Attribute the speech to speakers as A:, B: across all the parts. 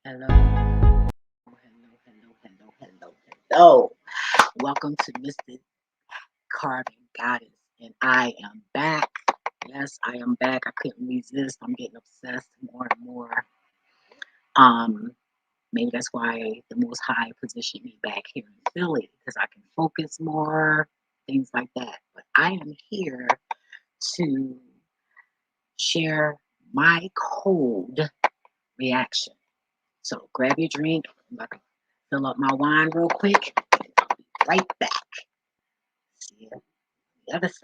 A: Hello, hello. Welcome to Mr. Carbon Goddess, and I am back. Yes, I am back. I couldn't resist. I'm getting obsessed more and more. Maybe that's why the Most High positioned me back here in Philly because I can focus more, things like that. But I am here to share my cold reaction. So grab your drink. I'm about to fill up my wine real quick. I'll be right back. See you on the other side.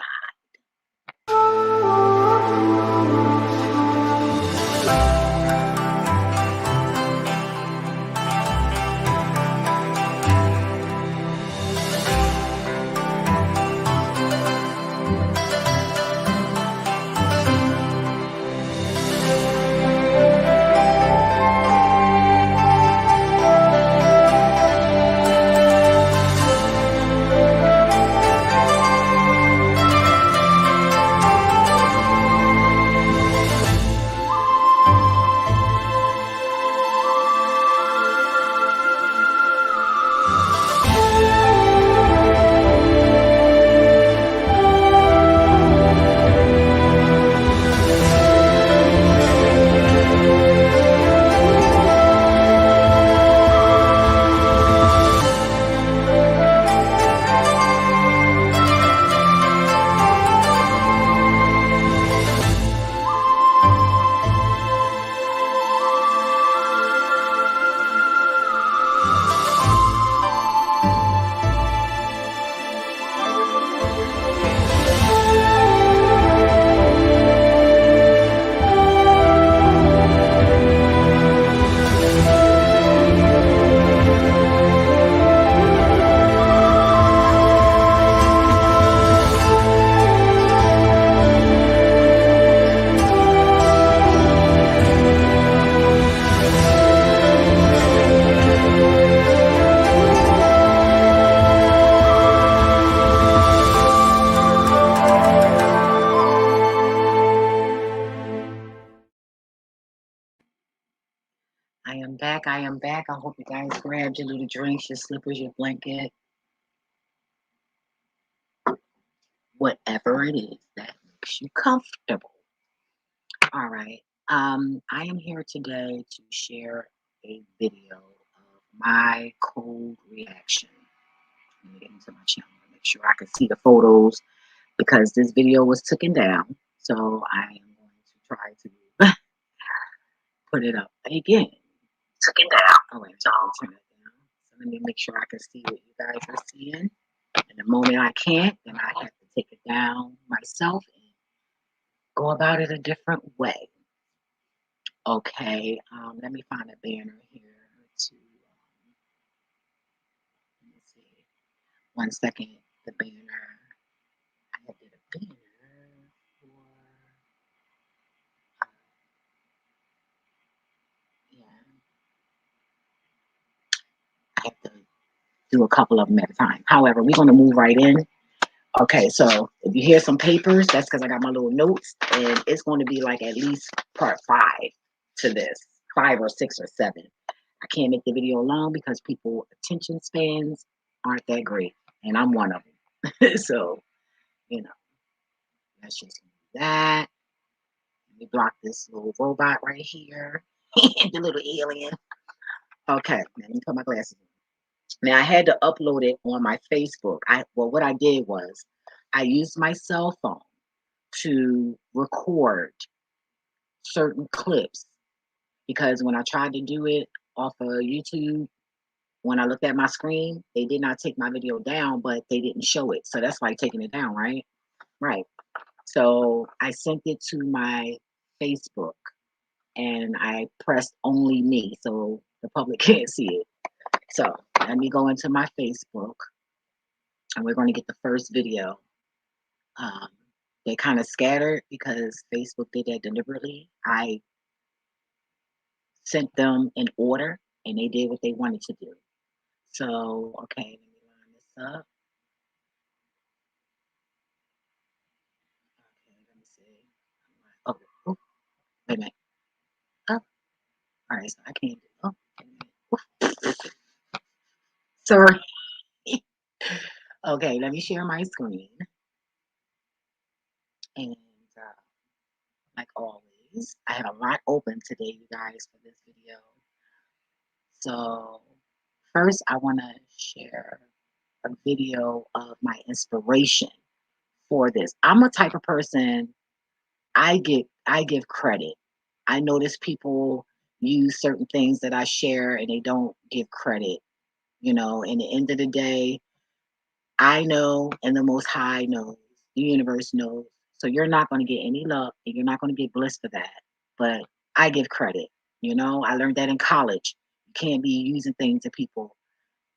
A: I am back. I am back. I hope you guys grabbed your little drinks, your slippers, your blanket, whatever it is that makes you comfortable. All right. I am here today to share a video of my cold reaction. Let me get into my channel to make sure I can see the photos because this video was taken down. So I am going to try to put it up again. Took it down. Oh, wait, so I'll turn it down. So let me make sure I can see what you guys are seeing. And the moment I can't, then I have to take it down myself and go about it a different way. Okay, let me find a banner here to, let me see, 1 second, the banner, I did a banner for, yeah, I have to do a couple of them at a time. However, we're going to move right in. Okay, so if you hear some papers, that's because I got my little notes, and it's going to be like at least part 5 to this, 5 or 6 or 7. I can't make the video long because people attention spans aren't that great, and I'm one of them. So, you know, let's just do that. Let me block this little robot right here, the little alien. Okay, let me put my glasses on. Now I had to upload it on my Facebook. Well, what I did was I used my cell phone to record certain clips because when I tried to do it off of YouTube, when I looked at my screen, they did not take my video down, but they didn't show it. So that's like taking it down, right? Right. So I sent it to my Facebook and I pressed only me so the public can't see it. So let me go into my Facebook and we're going to get the first video. They kind of scattered because Facebook did that deliberately. I sent them in order and they did what they wanted to do. So, okay, let me line this up. Okay, let me see. Oh, wait a minute. Oh, all right, so I can't do Oh, sorry. Okay, let me share my screen. And like always, I have a lot open today, you guys, for this video. So first, I want to share a video of my inspiration for this. I'm a type of person, I give credit. I notice people use certain things that I share and they don't give credit. You know, in the end of the day, I know and the Most High knows, the universe knows. So you're not going to get any love and you're not going to get bliss for that. But I give credit. You know, I learned that in college. You can't be using things to people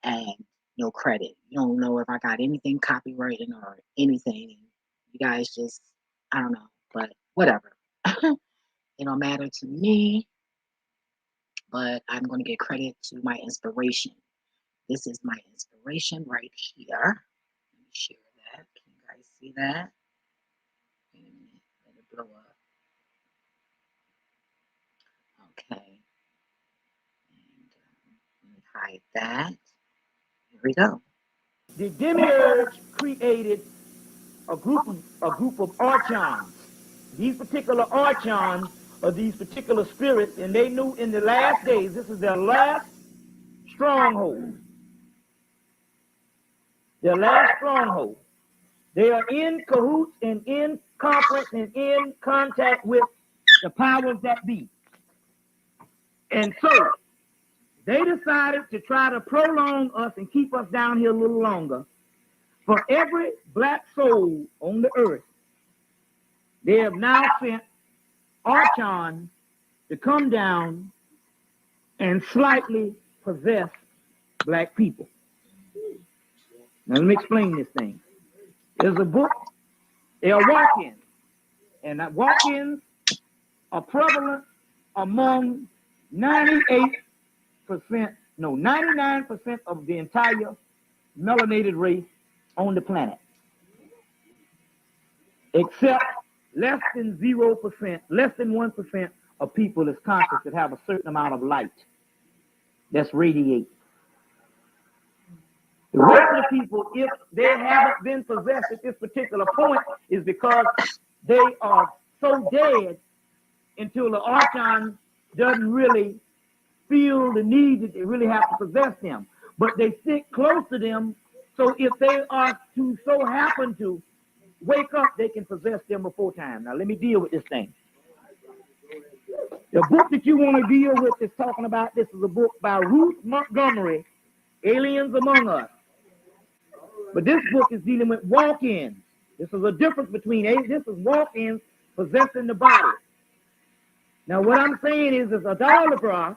A: and no credit. You don't know if I got anything copywritten or anything. You guys just, I don't know, but whatever. It don't matter to me, but I'm going to give credit to my inspiration. This is my inspiration right here. Let me share that. Can you guys see that? Wait a minute. Let it blow up. Okay. And let me hide that. Here we go.
B: The demiurge created a group of archons. These particular archons are these particular spirits, and they knew in the last days this is their last stronghold. Their last stronghold. They are in cahoots and in conference and in contact with the powers that be. And so they decided to try to prolong us and keep us down here a little longer. For every black soul on the earth, they have now sent archons to come down and slightly possess black people. Now let me explain this thing. There's a book, they are walk-ins, and that walk-ins are prevalent among 99% of the entire melanated race on the planet, except less than 0%, less than 1% of people is conscious that have a certain amount of light that's radiate. The rest of the people, if they haven't been possessed at this particular point, is because they are so dead until the archon doesn't really feel the need that they really have to possess them. But they stick close to them, so if they are to so happen to wake up, they can possess them before time. Now let me deal with this thing. The book that you want to deal with is talking about, this is a book by Ruth Montgomery, Aliens Among Us. But this book is dealing with walk-ins. This is a difference between, this is walk-ins possessing the body. Now what I'm saying is idolatry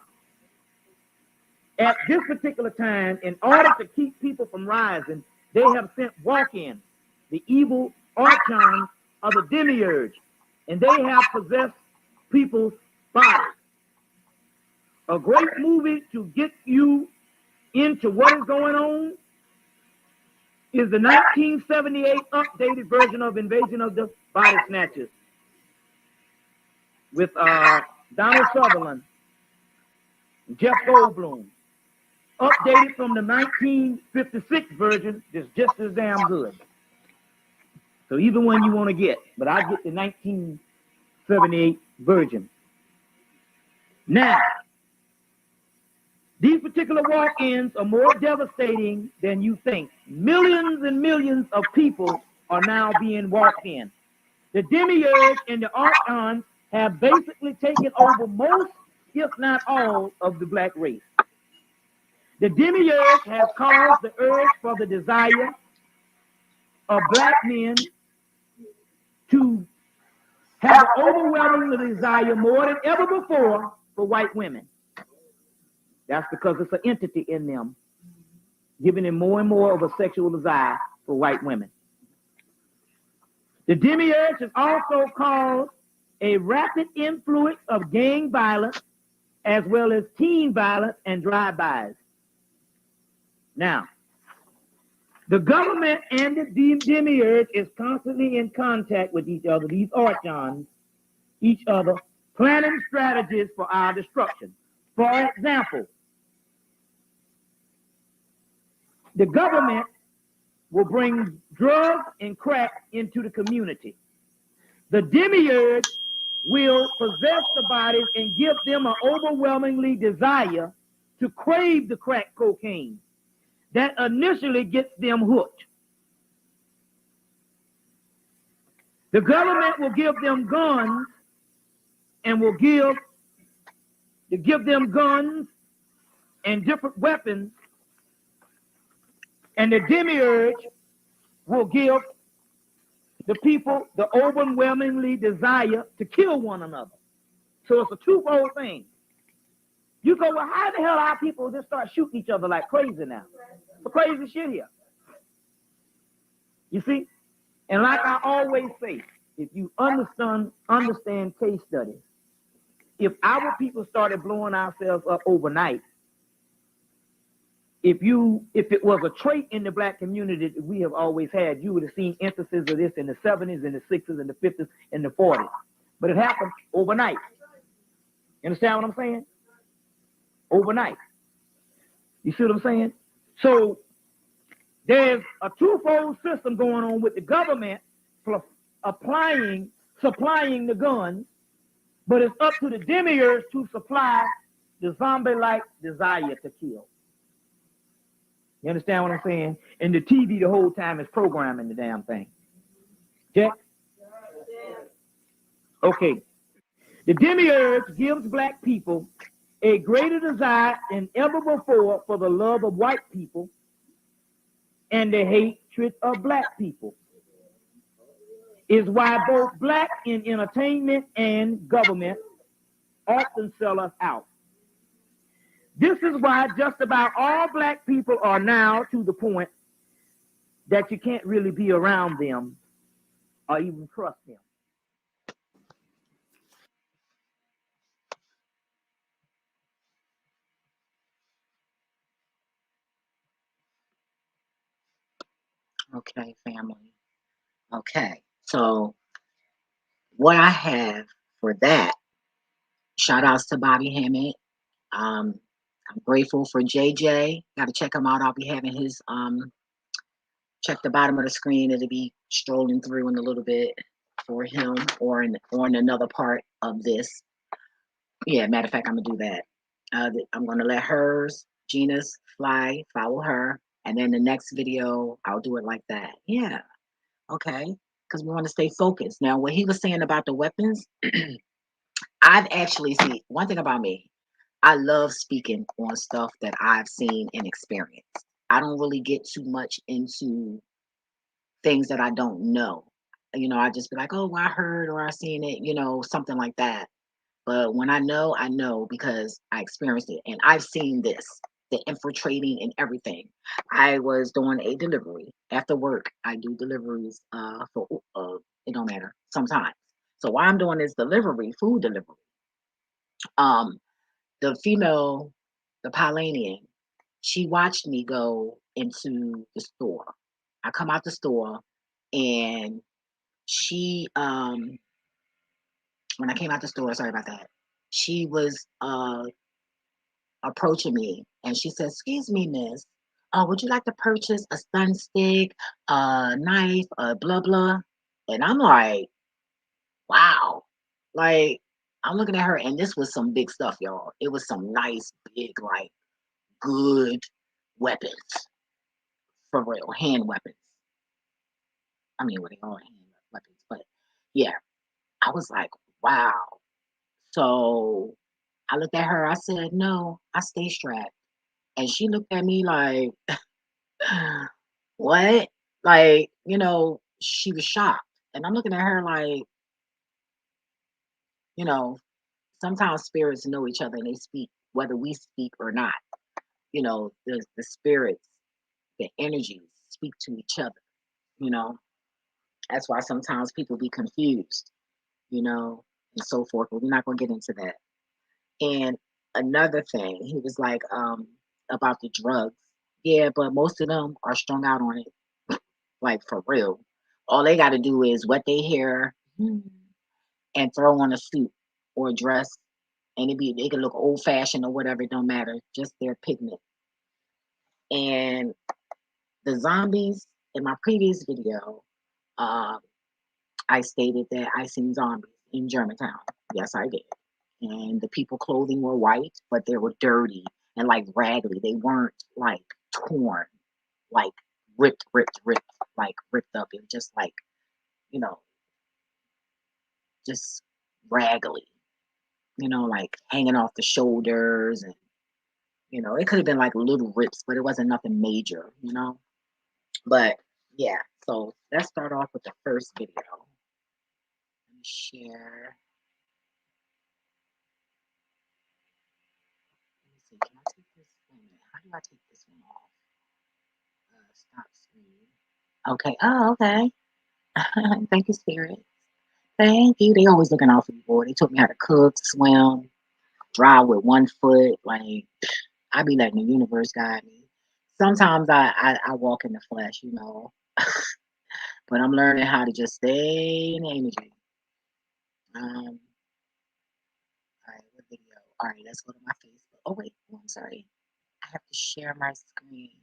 B: at this particular time, in order to keep people from rising, they have sent walk-ins. The evil archons are the demiurge, and they have possessed people's bodies. A great movie to get you into what is going on is the 1978 updated version of Invasion of the Body Snatchers with Donald Sutherland, Jeff Goldblum. Updated from the 1956 version is just as damn good. So either one you want to get, but I get the 1978 version. Now, these particular walk-ins are more devastating than you think. Millions and millions of people are now being walked in. The demiurge and the archons have basically taken over most, if not all, of the black race. The demiurge has caused the urge for the desire of black men to have an overwhelming desire more than ever before for white women. That's because it's an entity in them, giving them more and more of a sexual desire for white women. The demiurge has also caused a rapid influence of gang violence, as well as teen violence and drive-bys. Now, the government and the demiurge is constantly in contact with each other, these archons, each other, planning strategies for our destruction. For example, the government will bring drugs and crack into the community. The demiurge will possess the bodies and give them an overwhelmingly desire to crave the crack cocaine that initially gets them hooked. The government will give them guns and will give them guns and different weapons, and the demiurge will give the people the overwhelmingly desire to kill one another. So it's a twofold thing. You go, well, how the hell our people just start shooting each other like crazy now? It's crazy shit here. You see? And like I always say, if you understand case studies, if our people started blowing ourselves up overnight, if it was a trait in the black community that we have always had, you would have seen instances of this in the 70s, in the 60s, in the 50s, in the 40s. But it happened overnight. You understand what I'm saying? Overnight. You see what I'm saying? So there's a twofold system going on with the government supplying the guns, but it's up to the demiurge to supply the zombie-like desire to kill. You understand what I'm saying? And the TV the whole time is programming the damn thing. Check? Okay. The demiurge gives black people a greater desire than ever before for the love of white people and the hatred of black people. Is why both black in entertainment and government often sell us out. This is why just about all black people are now to the point that you can't really be around them or even trust them.
A: Okay, family. Okay, so what I have for that, shout outs to Bobby Hammett. I'm grateful for JJ. Got to check him out. I'll be having his check the bottom of the screen. It'll be strolling through in a little bit for him, or in another part of this. Yeah, matter of fact, I'm gonna do that. I'm gonna let hers, Gina's, fly, follow her, and then the next video I'll do it like that. Yeah, okay, because we want to stay focused. Now, what he was saying about the weapons, I've actually seen one thing about me. I love speaking on stuff that I've seen and experienced. I don't really get too much into things that I don't know. I just be like, oh, well, I heard or I seen it, something like that. But when I know because I experienced it and I've seen this, the infiltrating and everything. I was doing a delivery after work. I do deliveries for it don't matter sometimes. So while I'm doing this delivery, food delivery, um, the female, the Polanian, she watched me go into the store. I come out the store and she when I came out the store, sorry about that, she was approaching me and she said, excuse me, miss, would you like to purchase a stun stick, a knife, a blah blah? And I'm like, wow. Like, I'm looking at her and this was some big stuff, y'all. It was some nice, big, like good weapons. For real, hand weapons. I mean, well, they all hand weapons, but yeah, I was like, wow. So I looked at her, I said, no, I stay strapped. And she looked at me like, what? Like, she was shocked. And I'm looking at her like, you know, sometimes spirits know each other and they speak, whether we speak or not. The spirits, the energies speak to each other, you know. That's why sometimes people be confused, and so forth. But we're not gonna get into that. And another thing, he was like, about the drugs. Yeah, but most of them are strung out on it, like for real. All they got to do is wet their hair and throw on a suit or a dress, and they can look old fashioned or whatever. It don't matter. Just their pigment. And the zombies in my previous video, I stated that I seen zombies in Germantown. Yes, I did. And the people clothing were white, but they were dirty and like raggedy. They weren't like torn, like ripped, like ripped up. It was just like, you know, just raggedy, like hanging off the shoulders. And, it could have been like little rips, but it wasn't nothing major, But yeah, so let's start off with the first video. Let me share. Let me see. Can I take this? Wait a minute. How do I take this one off? Stop screen. Okay. Oh, okay. Thank you, Spirit. Thank you. They always looking out for you, boy. They taught me how to cook, swim, drive with one foot. Like, I be letting the universe guide me. Sometimes I walk in the flesh, but I'm learning how to just stay in the energy. All right, what video? All right, let's go to my Facebook. Oh wait, oh, I'm sorry. I have to share my screen,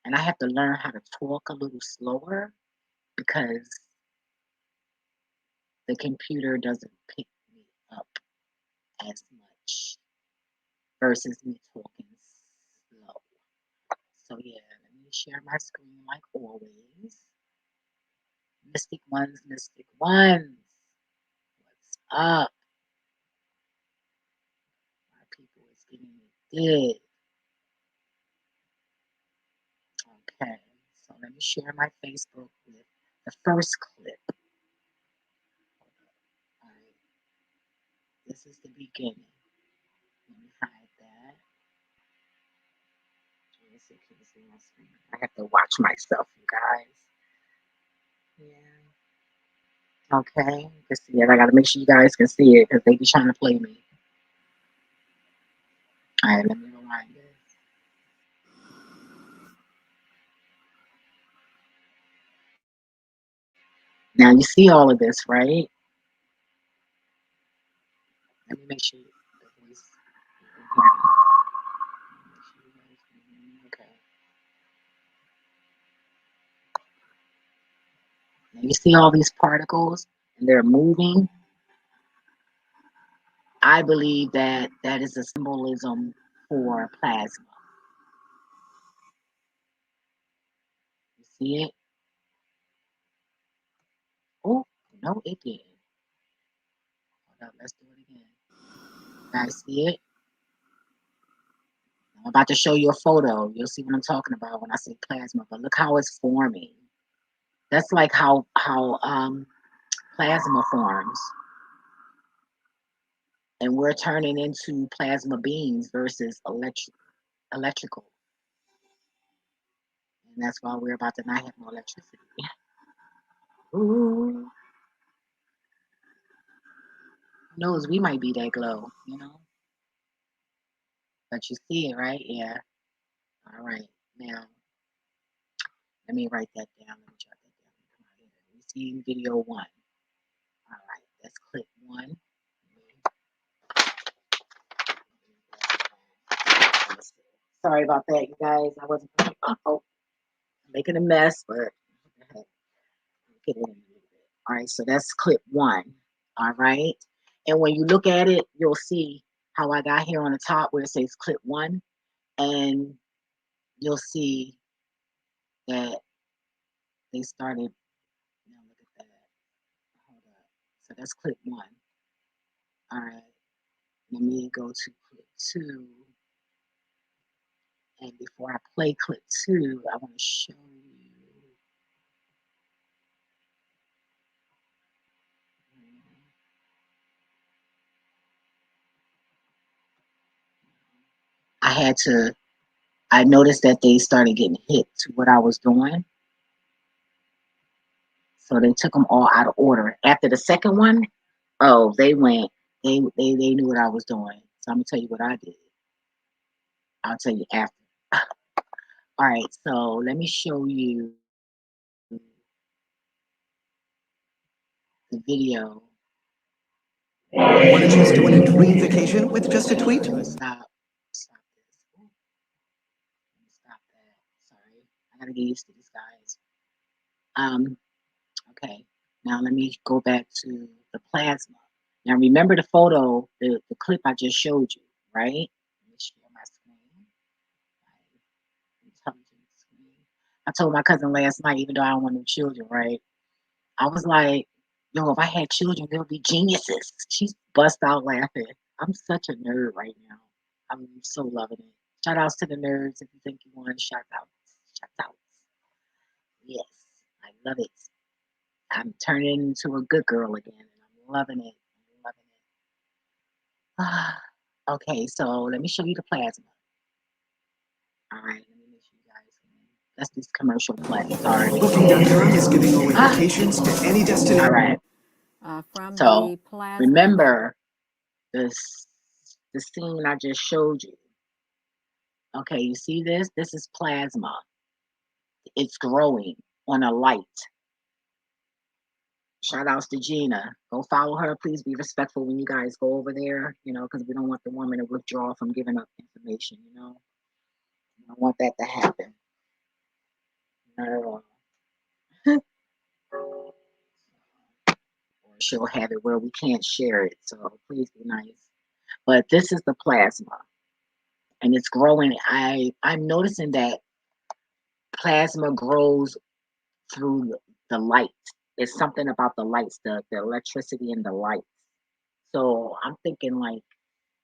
A: and I have to learn how to talk a little slower because the computer doesn't pick me up as much versus me talking slow. So yeah, let me share my screen like always. Mystic ones, what's up? My people is getting it good. Okay, so let me share my Facebook with the first clip. All right, this is the beginning. Let me hide that. Let me see, can you see my screen? I have to watch myself, you guys. Yeah. Okay. You see it. I gotta make sure you guys can see it because they be trying to play me. All right, let me rewind this. Now you see all of this, right? Let me make sure the voice. Okay. Now you see all these particles and they're moving. I believe that that is a symbolism for plasma. You see it? Oh, no, it didn't. Hold up, let's do it again. You guys see it? I'm about to show you a photo. You'll see what I'm talking about when I say plasma. But look how it's forming. That's like how plasma forms. And we're turning into plasma beams versus electrical. And that's why we're about to not have no electricity. Ooh. Who knows? We might be that glow, But you see it, right? Yeah. All right. Now, let me write that down. Let me jot that down. We see video 1. All right. That's clip 1. Sorry about that, you guys. I wasn't making a mess, but get it in a little bit. All right, so that's clip 1. All right. And when you look at it, you'll see how I got here on the top where it says clip 1. And you'll see that they started. Now look at that. Hold up. So that's clip 1. All right. Let me go to clip 2. And before I play clip 2, I want to show you. I noticed that they started getting hit to what I was doing. So they took them all out of order. After the second one, oh, they knew what I was doing. So I'm gonna tell you what I did. I'll tell you after. All right, so let me show you the video
C: Want a chance to win a dream vacation with just a tweet?
A: Stop this. Stop that. Sorry, I gotta get used to these guys. Okay. Now let me go back to the plasma. Now remember the photo, the clip I just showed you, right? Let me share my screen. My intelligence screen. I told my cousin last night, even though I don't want no children, right? I was like, yo, if I had children, they'll be geniuses. She's bust out laughing. I'm such a nerd right now. I'm so loving it. Shout outs to the nerds if you think you want. Shout outs. Shout outs. Yes, I love it. I'm turning into a good girl again, and I'm loving it. I'm loving it. Okay, so let me show you the plasma. All right, let me make sure you guys can. That's this commercial play. Sorry.
C: Booking.com is giving away vacations to any destination.
A: All right.
D: From
A: So
D: the plasma.
A: remember this the scene I just showed you. Okay, you see this? This is plasma. It's growing on a light. Shout outs to GINA. Go follow her. Please be respectful when you guys go over there, because we don't want the woman to withdraw from giving up information, We don't want that to happen. Not at all. Or she'll have it where we can't share it. So please be nice. But this is the plasma. And it's growing. I'm noticing that plasma grows through the light. It's something about the lights, the electricity and the lights. So I'm thinking like,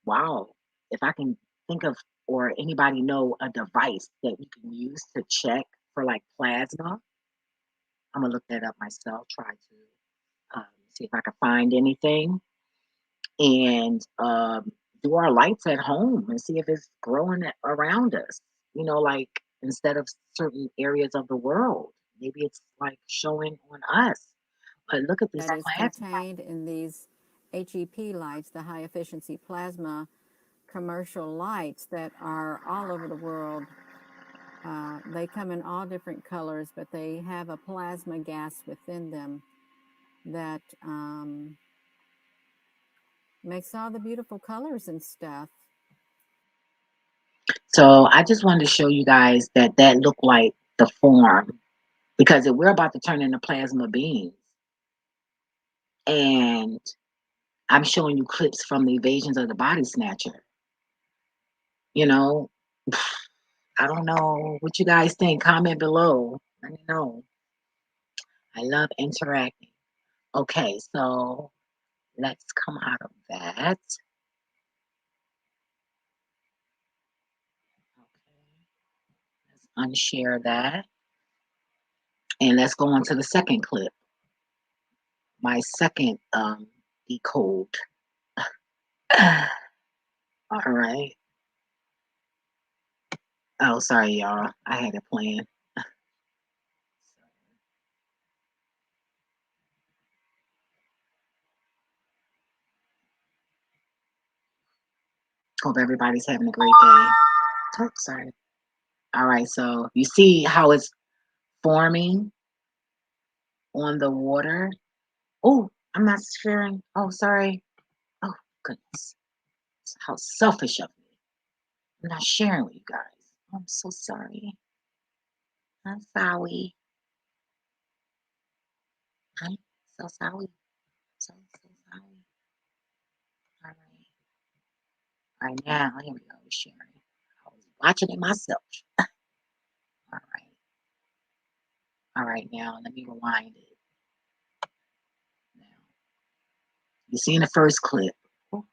A: wow, if I can think of or anybody know a device that you can use to check for like plasma, I'm gonna look that up myself, try to see if I can find anything and do our lights at home and see if it's growing around us, like instead of certain areas of the world, maybe it's like showing on us. But look at this
D: That is
A: plasma.
D: contained in these HEP lights, the high efficiency plasma commercial lights that are all over the world. They come in all different colors, but they have a plasma gas within them that makes all the beautiful colors and stuff.
A: So I just wanted to show you guys that looked like the form, because if we're about to turn into plasma beings, and I'm showing you clips from the Invasions of the Body Snatcher. I don't know what you guys think. Comment below. Let me know. I love interacting. Okay, so let's come out of that. Okay, let's unshare that. And let's go on to the second clip. My second decode. All right. Oh, sorry, y'all. I had it planned. Hope everybody's having a great day. Oh, sorry. All right, so you see how it's forming on the water. Oh, I'm not sharing. Oh, sorry. Oh, goodness. How selfish of me. I'm not sharing with you guys. I'm so sorry. I'm sorry. I'm so sorry. So sorry. All right. All right, now, here we go. Sharing. I was watching it myself. All right. All right, now, let me rewind it. Now, you see in the first clip. Oh,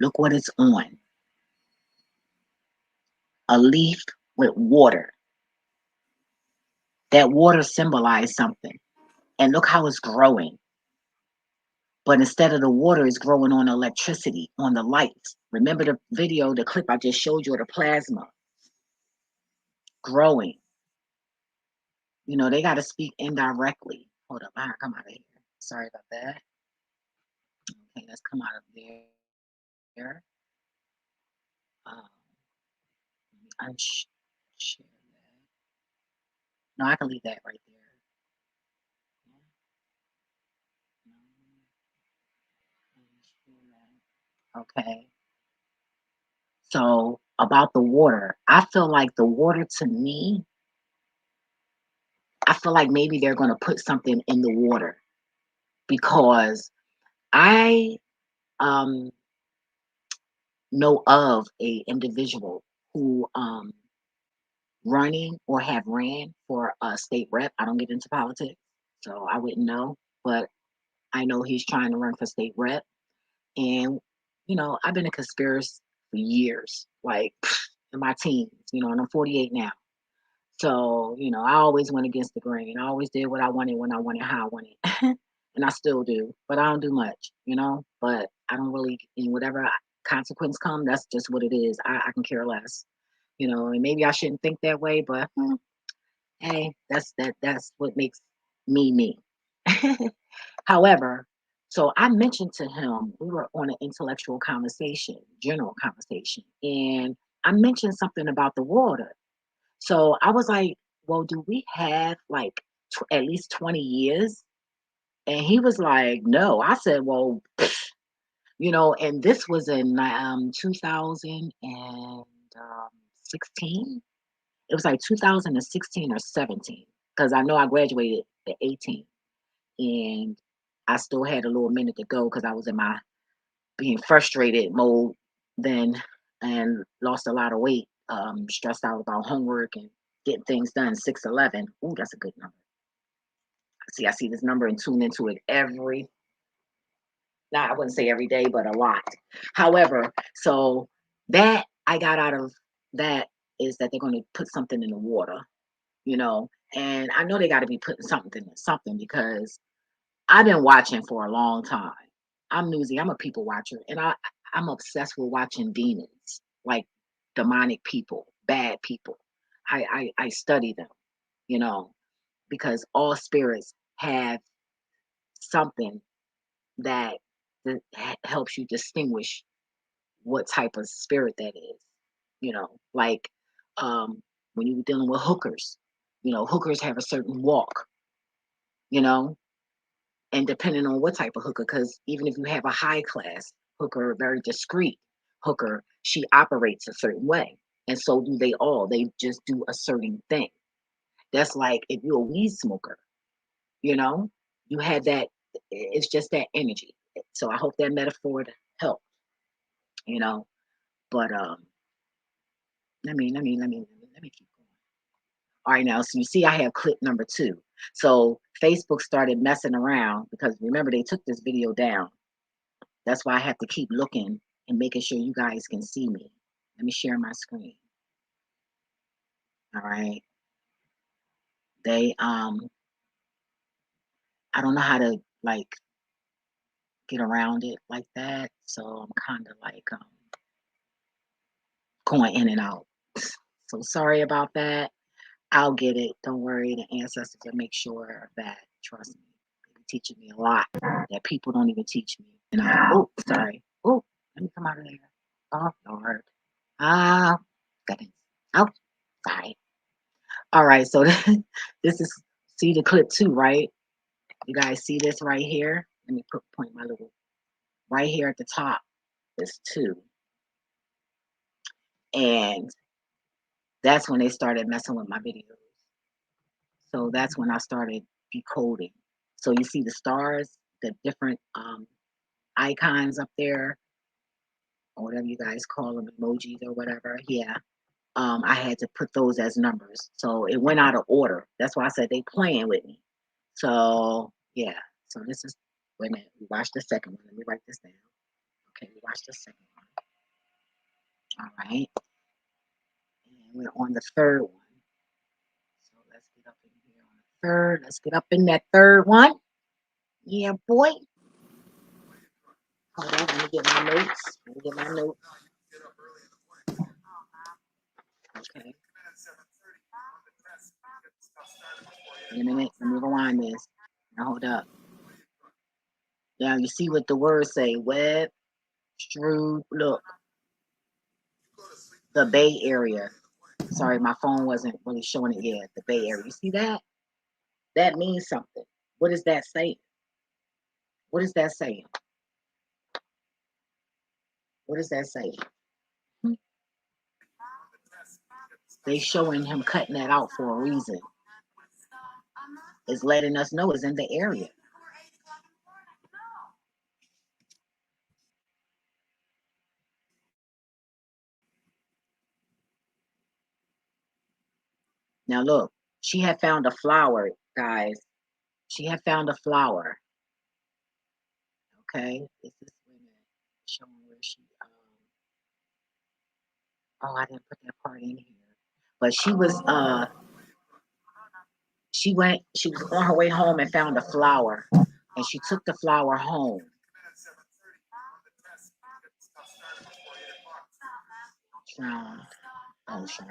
A: look what it's on. A leaf with water. That water symbolized something. And look how it's growing. But instead of the water, it's growing on electricity, on the lights. Remember the video, the clip I just showed you of the plasma growing. They got to speak indirectly. Hold up, I gotta come out of here. Sorry about that. Okay, let's come out of there. Unshare that. No, I can leave that right there. Okay. So about the water, I feel like the water to me, I feel like maybe they're going to put something in the water because I um, know of a individual who running or have ran for a state rep. I don't get into politics, so I wouldn't know, but I know he's trying to run for state rep. And I've been a conspiracy for years, like in my teens, and I'm 48 now. So, I always went against the grain. I always did what I wanted when I wanted, how I wanted. And I still do, but I don't do much, but I don't really, and whatever consequence come, that's just what it is. I can care less, and maybe I shouldn't think that way, but hey, that's what makes me me. However, so I mentioned to him, we were on an intellectual conversation, general conversation, and I mentioned something about the water. So I was like, well, do we have like at least 20 years? And he was like, no. I said, well, and this was in 2016. It was like 2016 or 17, because I know I graduated at 18 and I still had a little minute to go because I was in my being frustrated mode then and lost a lot of weight, stressed out about homework and getting things done. 611. Ooh, that's a good number. I see this number and tune into it I wouldn't say every day, but a lot. However, so that I got out of that is that they're going to put something in the water, and I know they got to be putting something in something because I've been watching for a long time. I'm newsy. I'm a people watcher, and I'm obsessed with watching demons, like demonic people, bad people. I study them, you know, because all spirits have something that helps you distinguish what type of spirit that is. Like when you're dealing with hookers, hookers have a certain walk, you know, and depending on what type of hooker, because even if you have a high class hooker, very discreet hooker, she operates a certain way, and so do they all. They just do a certain thing. That's like if you're a weed smoker, you know, you have that. It's just that energy. So I hope that metaphor helped, you know. But let me keep going. All right, now, so you see, I have clip number 2. So Facebook started messing around because remember they took this video down. That's why I have to keep looking and making sure you guys can see me. Let me share my screen. All right. They I don't know how to like get around it like that. So I'm kind of like going in and out. So sorry about that. I'll get it. Don't worry. The ancestors will make sure of that. Trust me. They're teaching me a lot that people don't even teach me. And oh, sorry. Oh, let me come out of there. Oh, Lord. Ah, goodness. Oh, sorry. All right, so this is, see the clip 2, right? You guys see this right here? Let me point my little, right here at the top is 2. And that's when they started messing with my videos. So that's when I started decoding. So you see the stars, the different icons up there, or whatever you guys call them, emojis or whatever. Yeah. I had to put those as numbers. So it went out of order. That's why I said they playing with me. So yeah. So this is, wait a minute, we watched the second one. Let me write this down. Okay, we watched the second one. All right. And we're on the third one. So let's get up in here on the third. Let's get up in that third one. Yeah, boy. Hold on, let me get my notes. Let me get my notes. Okay. Wait a minute. Let me rewind this. Now hold up. Now you see what the words say. Web, Shrewd, look. The Bay Area. Sorry, my phone wasn't really showing it yet. The Bay Area. You see that? That means something. What is that saying? What is that saying? What does that say? They showing him cutting that out for a reason. It's letting us know it's in the area. Now look, she had found a flower, guys. She had found a flower. Okay, this is showing where she. Oh, I didn't put that part in here. But she was she was on her way home and found a flower, and she took the flower home. Shine. Oh, shine.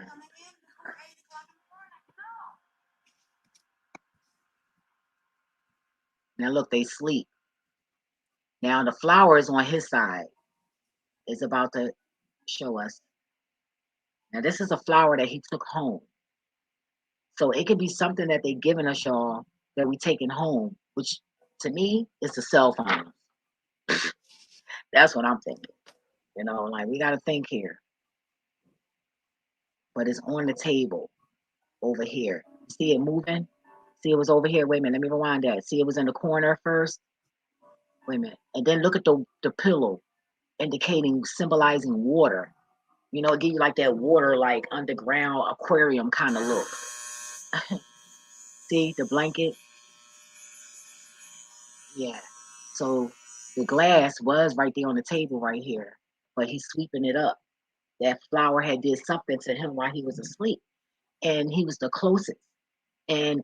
A: Now look, they sleep. Now the flower is on his side. It's about to show us. Now this is a flower that he took home. So it could be something that they giving us, y'all, that we taking home, which to me is the cell phone. That's what I'm thinking. You know, like we got to think here. But it's on the table over here. See it moving? See it was over here. Wait a minute, let me rewind that. See it was in the corner first. Wait a minute. And then look at the pillow indicating, symbolizing water. You know, it give you like that water, like underground aquarium kind of look. See the blanket? Yeah. So the glass was right there on the table right here, but he's sweeping it up. That flower had did something to him while he was asleep, and he was the closest. And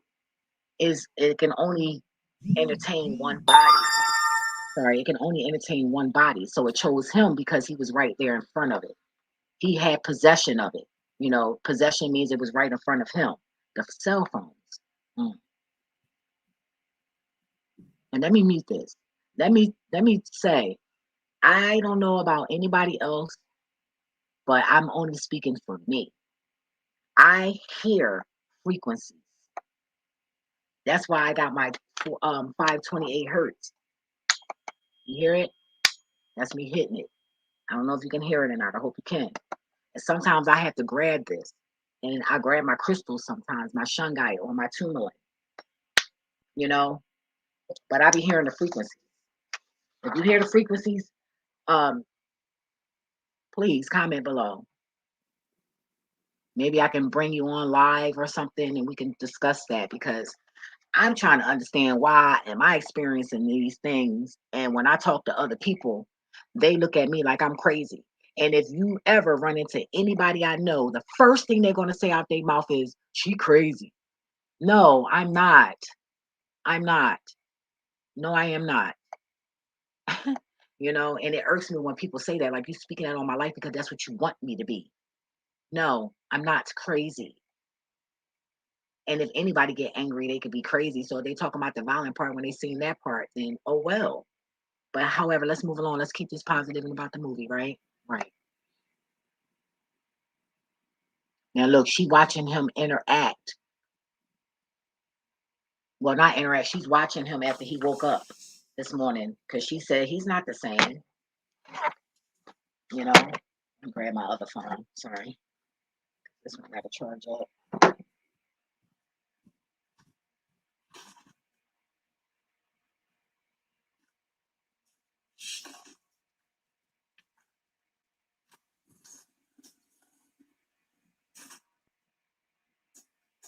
A: it can only entertain one body. Sorry, it can only entertain one body. So it chose him because he was right there in front of it. He had possession of it. You know, possession means it was right in front of him. The cell phones. And let me mute this. Let me say, I don't know about anybody else, but I'm only speaking for me. I hear frequencies. That's why I got my 528 hertz. You hear it? That's me hitting it. I don't know if you can hear it or not. I hope you can. And sometimes I have to grab this. And I grab my crystals sometimes, my shungite or my tourmaline. You know? But I be hearing the frequencies. If you hear the frequencies, please comment below. Maybe I can bring you on live or something and we can discuss that, because I'm trying to understand why am I experiencing these things. And when I talk to other people, they look at me like I'm crazy. And if you ever run into anybody I know, the first thing they're going to say out their mouth is, she crazy. No, I'm not. I'm not. No, I am not. You know, and it irks me when people say that, like, you speaking that on my life because that's what you want me to be. No, I'm not crazy. And if anybody get angry, they could be crazy. So if they talk about the violent part when they seen that part, then oh well. But however, let's move along. Let's keep this positive and about the movie, right? Right. Now look, she watching him interact. Well, not interact. She's watching him after he woke up this morning, because she said he's not the same. You know, let me grab my other phone. Sorry, this one got to charge up.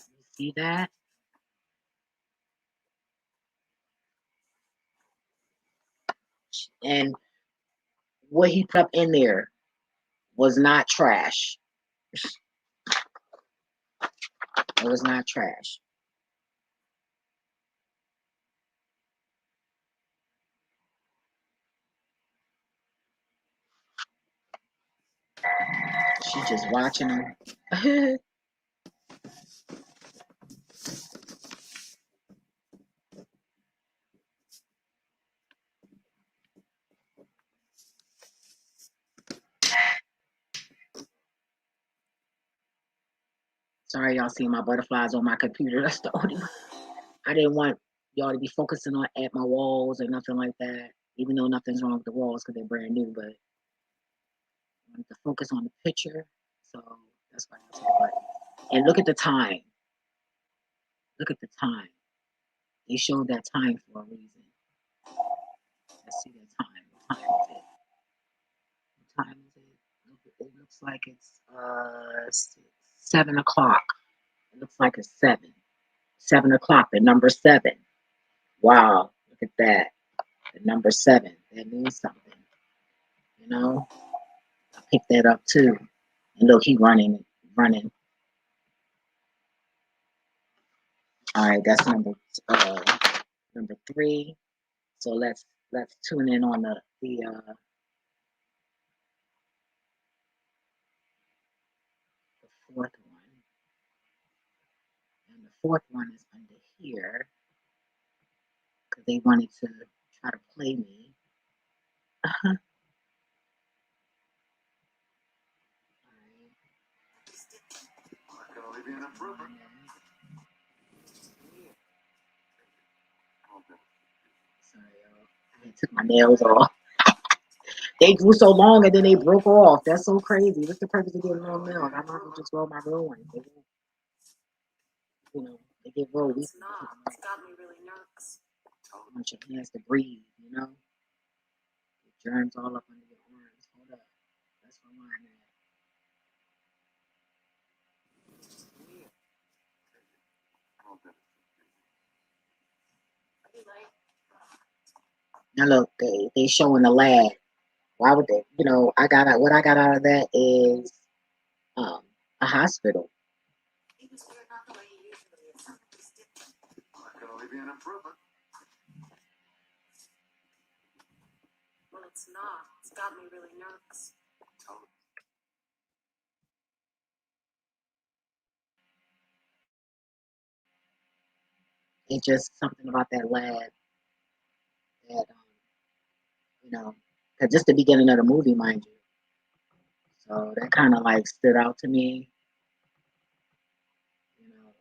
A: You see that? And what he put up in there was not trash. It was not trash. She just watching him. Sorry, y'all see my butterflies on my computer. That's the only one. I didn't want y'all to be focusing on at my walls or nothing like that. Even though nothing's wrong with the walls because they're brand new, but want to focus on the picture, so that's why I said button. And look at the time. Look at the time. They showed that time for a reason. Let's see that time. What time is it? What time is it? It looks like it's 7 o'clock. It looks like it's 7. 7 o'clock, the number 7. Wow, look at that. The number 7. That means something. You know? I picked that up too. And look, he running. All right, that's number 3. So let's tune in on the fourth one. And the fourth one is under here because they wanted to try to play me. Sorry, y'all. I took my nails off. They grew so long and then they broke off. That's so crazy. What's the purpose of getting long nails? I might as well just grow my real ones. You know, they get real weak. It's got me really nervous. I want your hands to breathe, you know? The germs all up under your arms. Hold up. That's where mine at. Now look, they showing the lab. Why would they? You know, what I got out of that is a hospital. Well, it's not. It's got me really nervous. It's just something about that lab that, you know, because just the beginning of the movie, mind you. So that kind of like stood out to me. You know,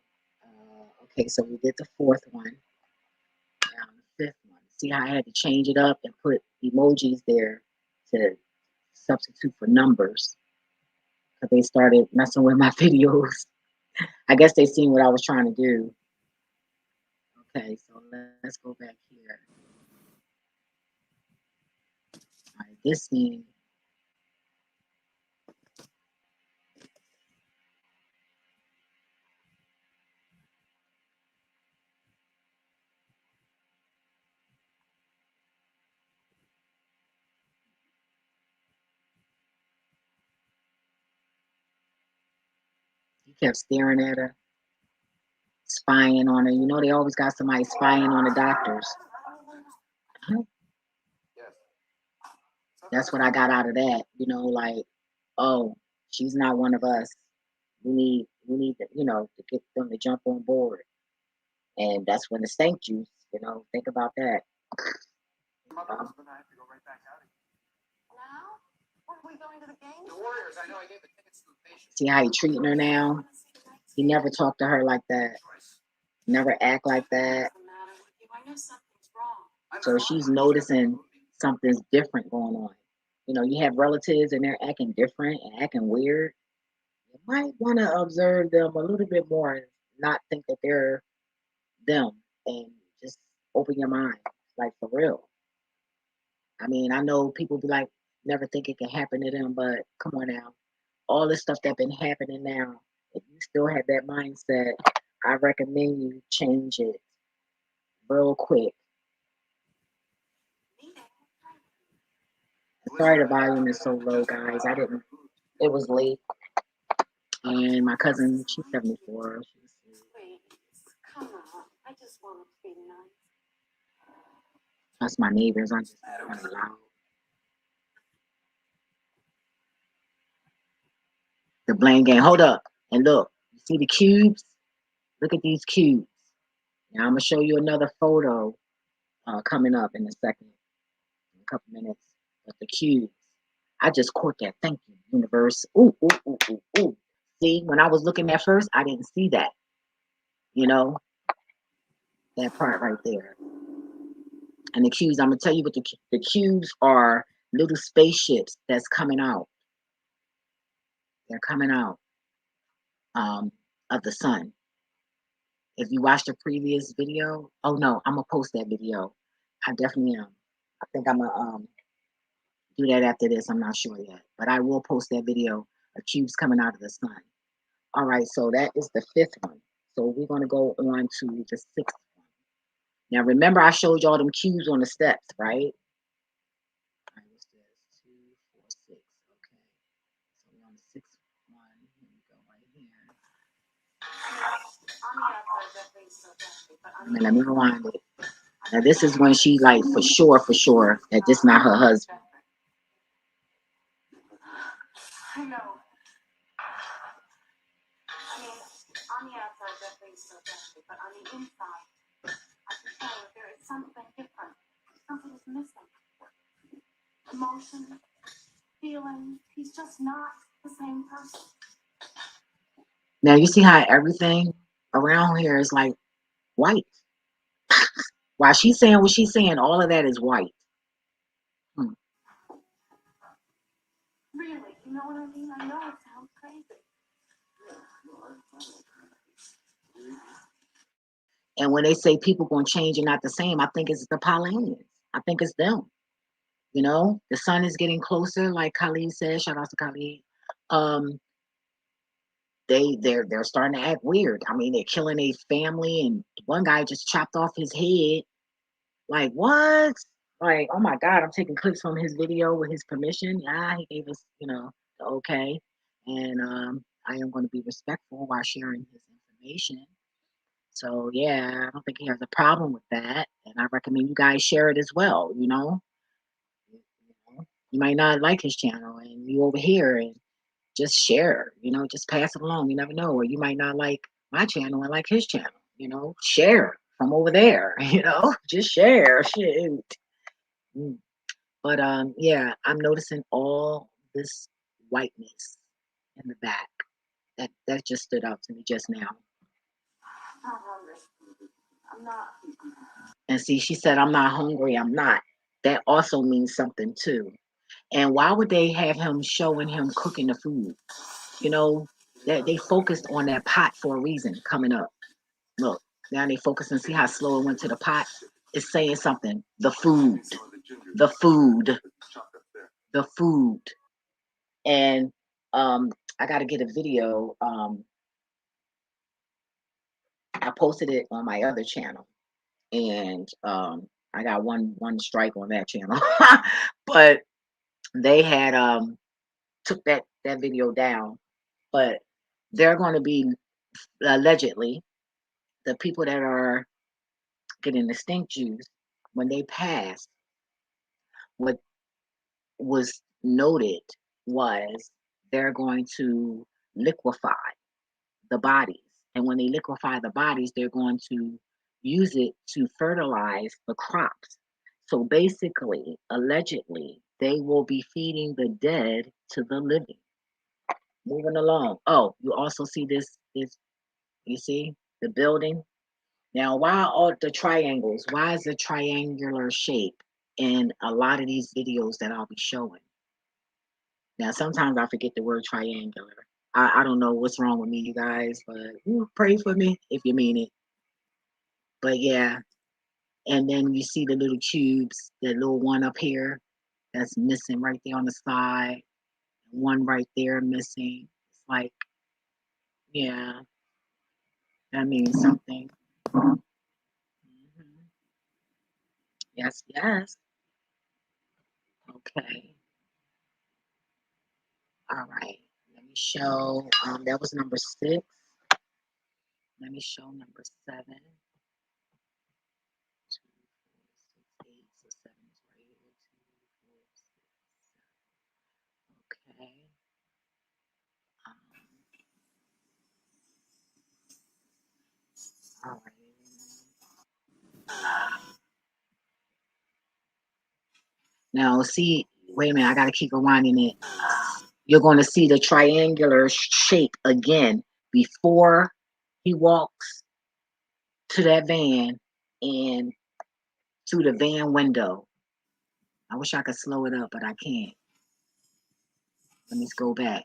A: okay, so we did the fourth one. Now the fifth one. See how I had to change it up and put emojis there to substitute for numbers because they started messing with my videos. I guess they seen what I was trying to do. Okay, so let's go back here. All right, this scene. He kept staring at her, spying on her. You know, they always got somebody spying on the doctors. That's what I got out of that. You know, like, oh, she's not one of us. We need to, you know, to get them to jump on board. And that's when the stank juice, you know, think about that. See how he treating her now? He never talked to her like that. Never act like that. So she's noticing something's different going on. You know, you have relatives and they're acting different and acting weird. You might want to observe them a little bit more and not think that they're them and just open your mind, like for real. I mean, I know people be like, never think it can happen to them, but come on now. All this stuff that been happening now, if you still have that mindset, I recommend you change it real quick. Sorry the volume is so low, guys. It was late. And my cousin, she's 74. Come on, I just want to be nice. That's my neighbors. I'm just kind of loud. The blame game. Hold up and look. You see the cubes? Look at these cubes. Now I'm gonna show you another photo coming up in a second, in a couple minutes. But the cubes. I just caught that. Thank you, universe. Ooh, ooh, ooh, ooh, ooh. See, when I was looking at first, I didn't see that. You know, that part right there. And the cubes, I'm gonna tell you what the cubes are. Little spaceships that's coming out. They're coming out of the sun. If you watched the previous video, oh no, I'm gonna post that video. I definitely am. I think I'm gonna do that after this. I'm not sure yet, but I will post that video of cubes coming out of the sun. All right, so that is the 5th one. So we're gonna go on to the 6th one. Now remember, I showed y'all them cubes on the steps, right? All right, what's this? 2, 4, 6. Okay, so we're on the 6th one. Here we go, right here. Let me rewind it. Now this is when she like for sure that this not her husband.
E: I know. I mean, on the outside, definitely so definitely, but on the inside, I can tell that there is something different. Something is missing. Emotion, feeling. He's just not the same person.
A: Now you see how everything around here is like white. While she's saying what she's saying, all of that is white.
E: Really, you know what I mean? I know it sounds crazy.
A: And when they say people gonna change and not the same, I think it's the Pollyannians. I think it's them. You know, the sun is getting closer, like Khalid said. Shout out to Khalid. They're starting to act weird. I mean, they're killing a family, and one guy just chopped off his head. Like what? Like, oh my God, I'm taking clips from his video with his permission. Yeah, he gave us, the okay. And I am going to be respectful while sharing his information. So yeah, I don't think he has a problem with that. And I recommend you guys share it as well, you know. You might not like his channel and you over here and just share, just pass it along. You never know. Or you might not like my channel and like his channel, share from over there, just share. Shoot. Mm. But yeah, I'm noticing all this whiteness in the back. That just stood out to me just now.
E: I'm not.
A: And see, she said, I'm not hungry, I'm not. That also means something too. And why would they have him showing him cooking the food? That they focused on that pot for a reason coming up. Look, now they focus and see how slow it went to the pot. It's saying something. The food. The food. The food. And I gotta get a video. I posted it on my other channel. And I got one strike on that channel. But they had took that video down. But they're going to be allegedly the people that are getting the stink juice when they pass. What was noted was they're going to liquefy the bodies, and when they liquefy the bodies, they're going to use it to fertilize the crops. So basically, allegedly, they will be feeding the dead to the living. Moving along. Oh, you also see this you see the building. Now, why are the triangles? Why is the triangular shape in a lot of these videos that I'll be showing? Now, sometimes I forget the word triangular. I don't know what's wrong with me, you guys, but pray for me if you mean it. But yeah, and then you see the little cubes, the little one up here that's missing right there on the side, one right there missing. It's like, yeah, that means something. Mhm. Yes, yes. Okay. All right. Let me show. That was number 6. Let me show number 7. 2, 4, 6, 8. So 7 is right here. 2, 4, 6, 7. Okay. All right. Now, see, wait a minute. I got to keep rewinding it. You're going to see the triangular shape again before he walks to that van and through the van window. I wish I could slow it up, but I can't. Let me go back.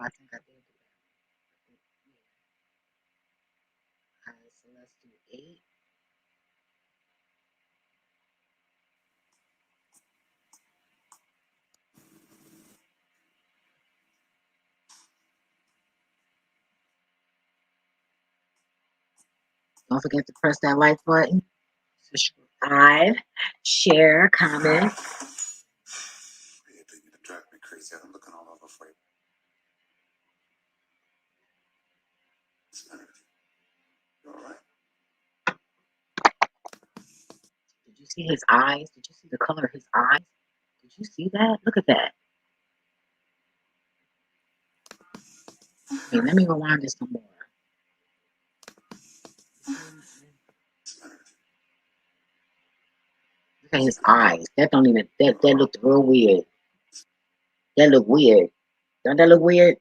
A: I think I did do that. All right, so let's do 8. Don't forget to press that like button, subscribe, share, comment.
F: You drive me crazy. I'm looking all over for you. What's the matter with you? You all right?
A: Did you see his eyes? Did you see the color of his eyes? Did you see that? Look at that. Hey, let me rewind this some more. Look at his eyes. That don't even, that looked real weird. That looked weird. Don't that look weird?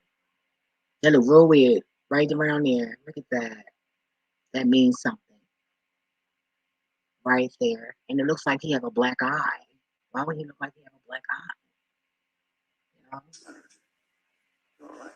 A: That look real weird. Right around there. Look at that. That means something. Right there. And it looks like he have a black eye. Why would he look like he have a black eye? You know?
F: You all right?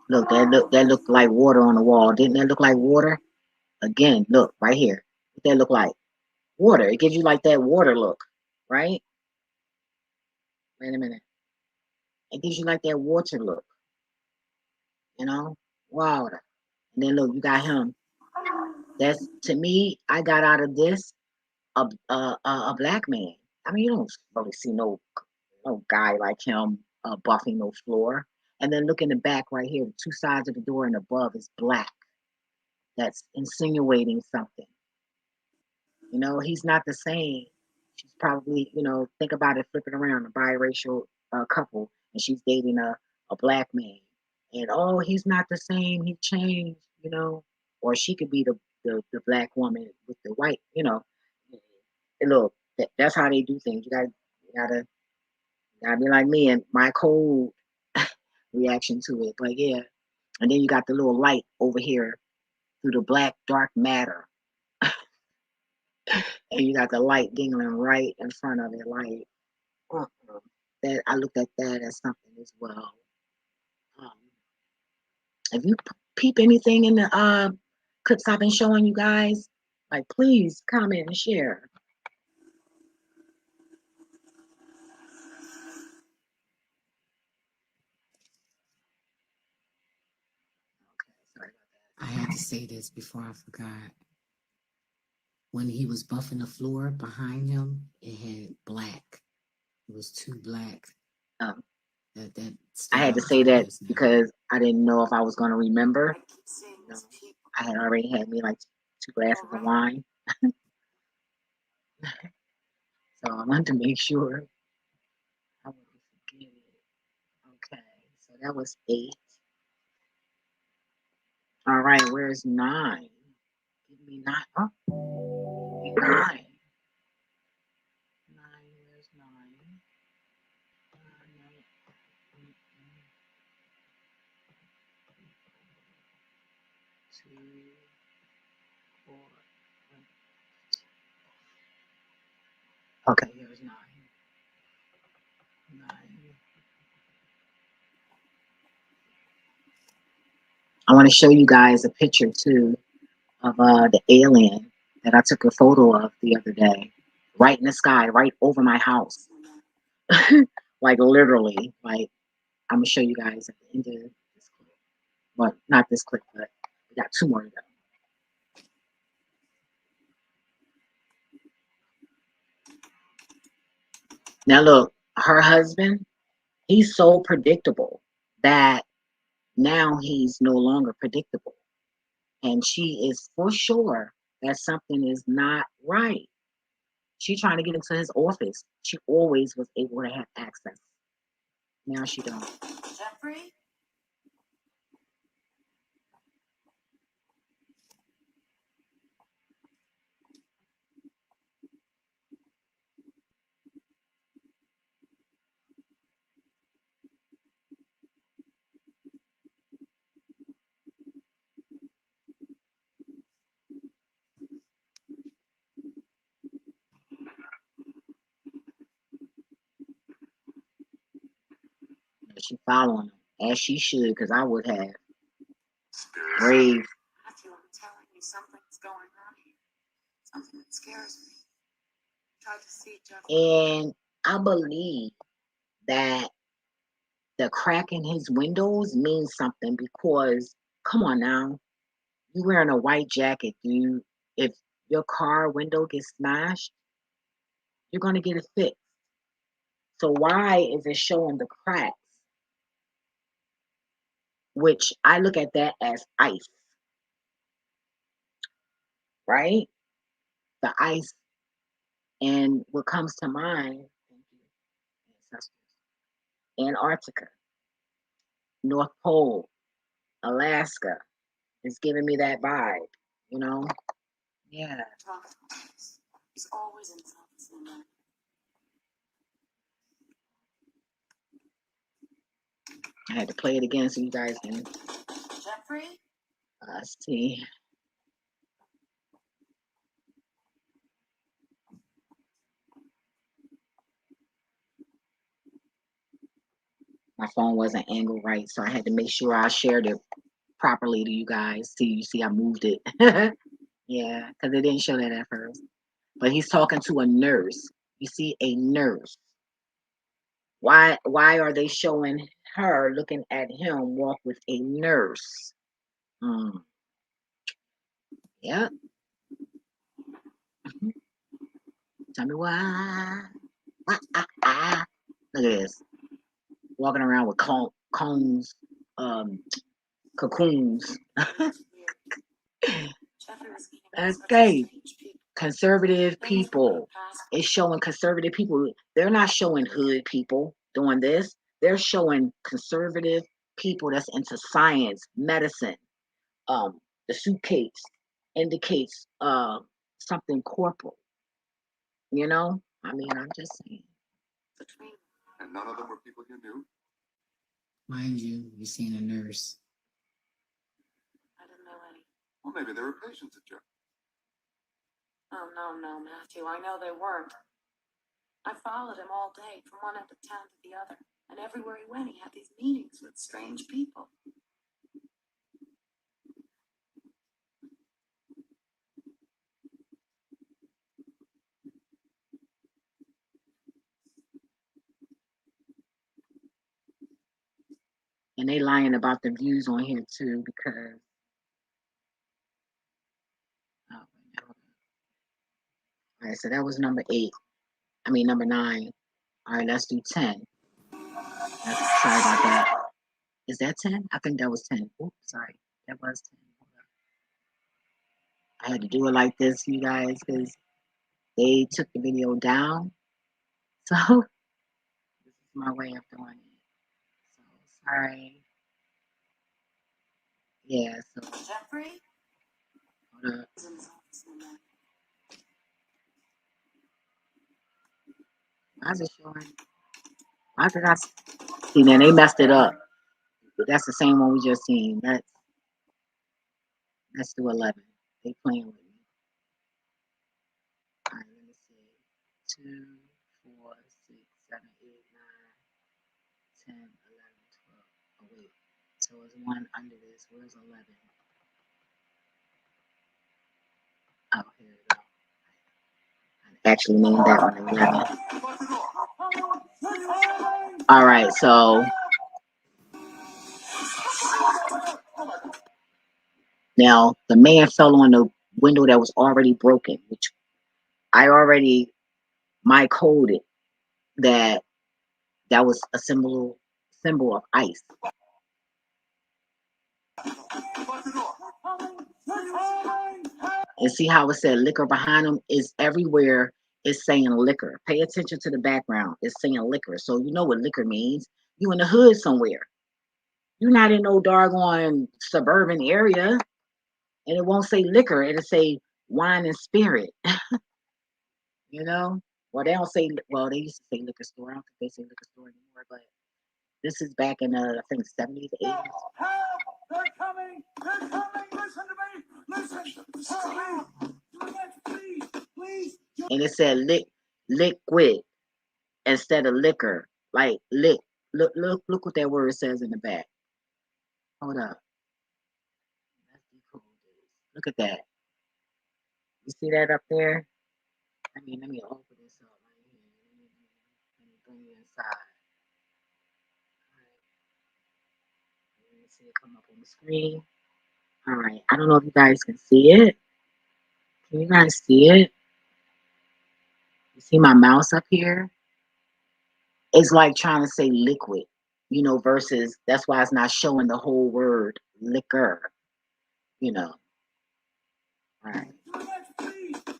A: Look, that looked like water on the wall. Didn't that look like water? Again, look, right here. What that look like? Water. It gives you like that water look, right? Wait a minute. It gives you like that water look, you know? Water. And then look, you got him. That's, to me, I got out of this a black man. I mean, you don't really see no guy like him buffing no floor. And then look in the back right here, the two sides of the door and above is black. That's insinuating something. You know, he's not the same. She's probably, you know, think about it, flip it around, a biracial couple, and she's dating a black man. And oh, he's not the same. He changed, you know. Or she could be the black woman with the white, you know. And look, that's how they do things. You gotta be like me and my cold reaction to it. But yeah. And then you got the little light over here through the black dark matter. And you got the light dingling right in front of it, like that. I looked at that as something as well. Um, if you peep anything in the clips I've been showing you guys, like please comment and share. Okay, sorry about that. I had to say this before I forgot. When he was buffing the floor behind him, it had black. It was too black. Um, that I had to say that because I didn't know if I was going to remember. You know, I had already had me like 2 glasses of wine, so I wanted to make sure I wouldn't forget it. Okay, so that was 8. All right, where's 9? Give me 9. Oh, give me 9. 9. Where's 9? 2, 4. Okay, here's 9. 9. I want to show you guys a picture too of the alien that I took a photo of the other day, right in the sky, right over my house. Like literally, like I'm gonna show you guys at the end of this clip. Well, not this clip, but we got 2 more to go. Now look, her husband, he's so predictable that now he's no longer predictable. And she is for sure that something is not right. She trying to get into his office. She always was able to have access. Now she don't.
E: Jeffrey?
A: She following him, as she should, because I would have. Brave.
E: Matthew, I'm telling you, something's going on here. Something that scares me. Try to see Jeffrey.
A: And I believe that the crack in his windows means something because, come on now, you wearing a white jacket, dude. If your car window gets smashed, you're gonna get it fixed. So why is it showing the cracks? Which I look at that as ice, right? The ice. And what comes to mind, thank you, ancestors, Antarctica, North Pole, Alaska, is giving me that vibe, you know? Yeah.
E: He's always in something.
A: I had to play it again so you guys can
E: Jeffrey?
A: see. My phone wasn't angled right, so I had to make sure I shared it properly to you guys. See, you see, I moved it. Yeah, because it didn't show that at first. But he's talking to a nurse. You see, a nurse. Why are they showing her looking at him walk with a nurse? Yeah. Tell me why. Look at this. Walking around with cones, cocoons. Okay. Conservative people. It's showing conservative people. They're not showing hood people doing this. They're showing conservative people that's into science, medicine. The suitcase indicates something corporal. You know? I mean, I'm just saying.
F: And none of them were people you knew?
A: Mind you, you've seen a nurse.
E: I didn't know any.
F: Well, maybe they were patients at Jeff.
E: Oh, no, Matthew. I know they weren't. I followed him all day from one end of town to the other. And everywhere he went, he had these meetings with strange people.
A: And they lying about the views on here too because all right, so that was number 8. I mean number 9. All right, let's do 10. Sorry about that. Is that 10? I think that was 10. Oops, sorry. That was 10. I had to do it like this, you guys, because they took the video down. So this is my way of doing it. So sorry. Yeah, so
E: Jeffrey?
A: hold up. Why is it showing? Why did I see? Then they messed it up. That's the same one we just seen. Let's do 11. They playing with me. All right, let me see. 2, 4, 6, 7, 8, 9, 10, 11, 12. Oh wait. So it's one under this. Where's 11? Oh, here we go. I actually named that one 11. All right, so now the man fell on the window that was already broken, which I already Mycold it that was a symbol of ice. And see how it said liquor behind them is everywhere. It's saying liquor. Pay attention to the background. It's saying liquor. So you know what liquor means. You in the hood somewhere. You're not in no doggone suburban area. And it won't say liquor. It'll say wine and spirit. You know? Well, they don't say, well, they used to say liquor store. I don't think they say liquor store anymore, but this is back in, I think, 70s, 80s.
B: Help! They're coming! They're coming! Listen to me! Listen! Help! Please! Please!
A: And it said liquid instead of liquor. Like lick. Look what that word says in the back. Hold up. Look at that. You see that up there? Let me open this up right here. Let me bring you inside. Let me see it come up on the screen. All right. I don't know if you guys can see it. Can you guys see it? You see my mouse up here? It's like trying to say liquid, you know, versus that's why it's not showing the whole word liquor, you know. All right.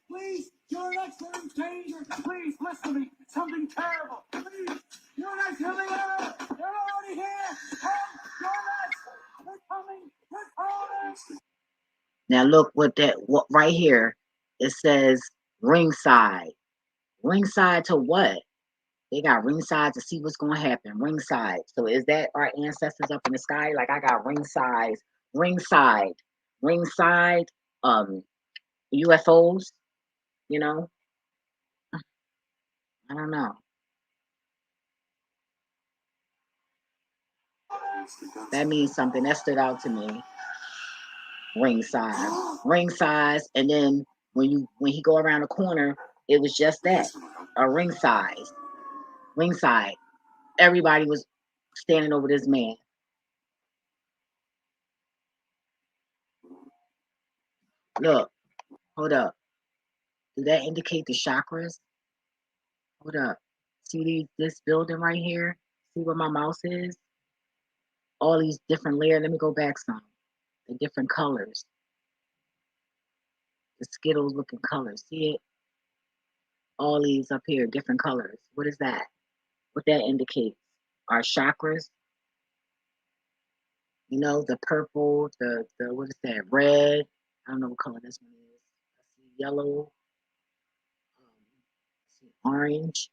B: Please, you're next to danger. Please, listen to me. Something terrible. Please, you're next to me. They're already here. Help! You're next. They're coming. They're coming.
A: Now look what right here. It says ringside. Ringside to what? They got ringside to see what's going to happen. Ringside. So is that our ancestors up in the sky? Like I got ringside, UFOs, you know? I don't know. That means something. That stood out to me. Ringside. And then when he go around the corner, it was just that. A ringside. Everybody was standing over this man. Look, hold up. Does that indicate the chakras? Hold up. See this building right here? See where my mouse is? All these different layers. Let me go back some. The different colors. The Skittles looking colors. See it? All these up here, different colors. What is that? What that indicates? Our chakras. You know, the purple, the what is that? Red. I don't know what color this one is. I see yellow. I see orange.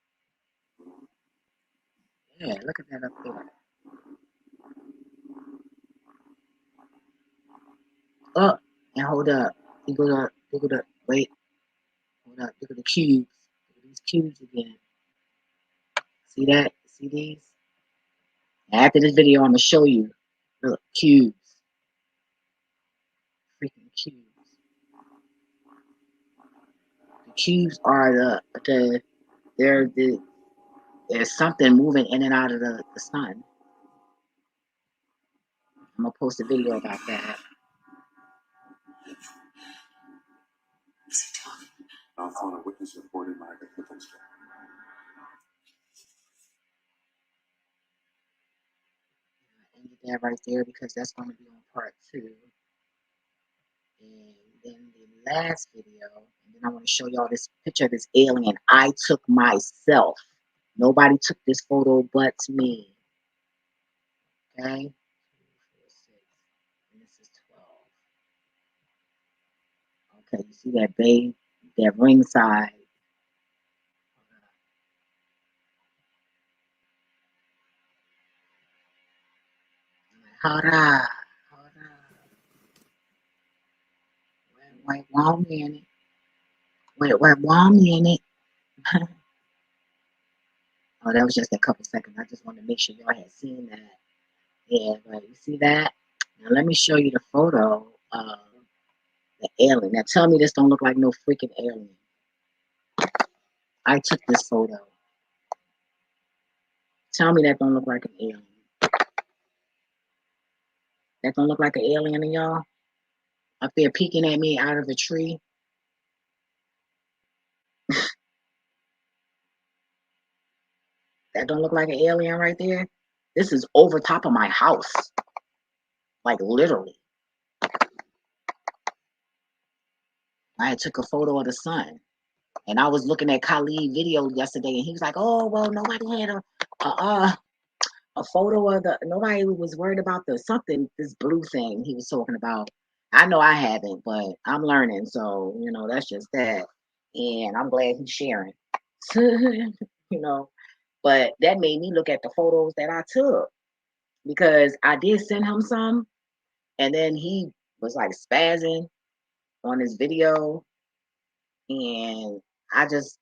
A: Yeah, look at that up there. Up and hold up. You go to wait. Hold up. Look at the cubes. Look at these cubes again. See that? See these? After this video, I'm gonna show you. Look, cubes. Freaking cubes. The cubes are there's something moving in and out of the sun. I'm gonna post a video about that.
F: I'll phone a witness report in my defense.
A: I ended that right there because that's going to be on part 2. And then the last video, and then I want to show y'all this picture of this alien I took myself. Nobody took this photo but me. Okay? 2, 4, 6. And this is 12. Okay, you see that babe, that ringside. Hold up. Wait 1 minute. Wait 1 minute. Oh, that was just a couple seconds. I just wanted to make sure y'all had seen that. Yeah, but you see that? Now let me show you the photo of the alien. Now tell me this don't look like no freaking alien. I took this photo. Tell me that don't look like an alien. That don't look like an alien to y'all? Up there peeking at me out of a tree. That don't look like an alien right there? This is over top of my house. Like literally. I took a photo of the sun. And I was looking at Khalid video yesterday and he was like, oh, well, nobody had a photo of the, nobody was worried about the something, this blue thing he was talking about. I know I haven't, but I'm learning. So, you know, that's just that. And I'm glad he's sharing. You know, but that made me look at the photos that I took because I did send him some and then he was like spazzing on his video and I just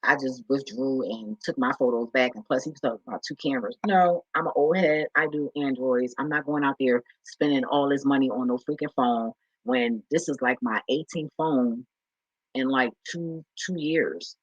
A: withdrew and took my photos back. And plus, he was talking about 2 cameras. No, I'm an old head. I do Androids. I'm not going out there spending all this money on no freaking phone when this is like my 18th phone in like two years.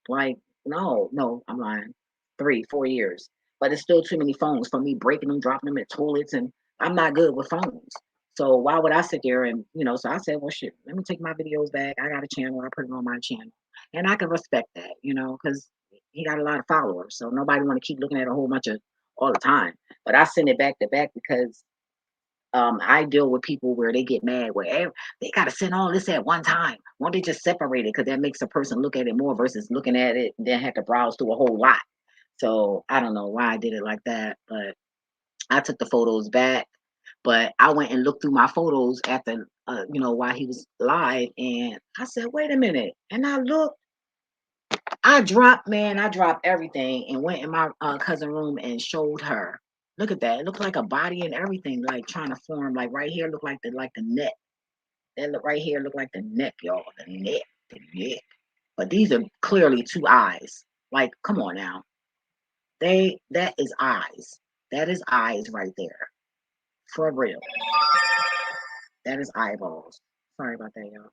A: Like, no, I'm lying. 3, 4 years. But it's still too many phones for me breaking them, dropping them in toilets, and I'm not good with phones. So why would I sit there and so I said, well shit, let me take my videos back. I got a channel, I put it on my channel. And I can respect that, because he got a lot of followers. So nobody wanna keep looking at a whole bunch of all the time. But I send it back to back because I deal with people where they get mad where they got to send all this at one time. Why don't they just separate it? Because that makes a person look at it more versus looking at it and then have to browse through a whole lot. So I don't know why I did it like that, but I took the photos back. But I went and looked through my photos after, while he was live, and I said, wait a minute. And I looked, I dropped everything and went in my cousin room and showed her. Look at that. It looked like a body and everything, like trying to form. Like right here looked like the neck. That look right here look like the neck, y'all. The neck. The neck. But these are clearly 2 eyes. Like, come on now. That is eyes. That is eyes right there. For real. That is eyeballs. Sorry about that, y'all.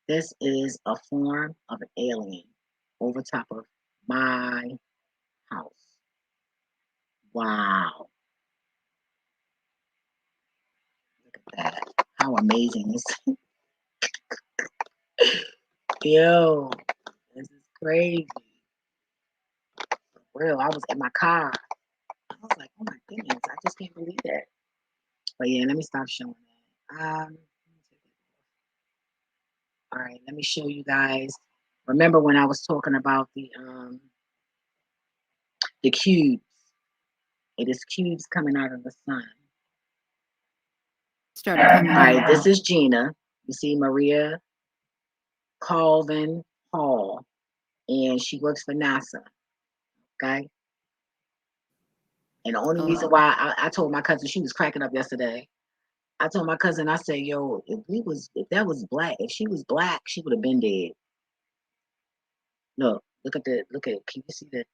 A: This is a form of an alien over top of my house. Wow. Look at that. How amazing this Yo, this is crazy. For real. I was in my car. I was like, oh my goodness, I just can't believe that. But yeah, let me stop showing that. All right, let me show you guys. Remember when I was talking about the cubes? It is cubes coming out of the sun.
D: Started coming
A: All right,
D: out.
A: this is GINA. You see Maria Colvin Hall, and she works for NASA. Okay. And the only reason why I told my cousin, she was cracking up yesterday. I told my cousin, I said, yo, if that was black, if she was black, she would have been dead. Look at can you see the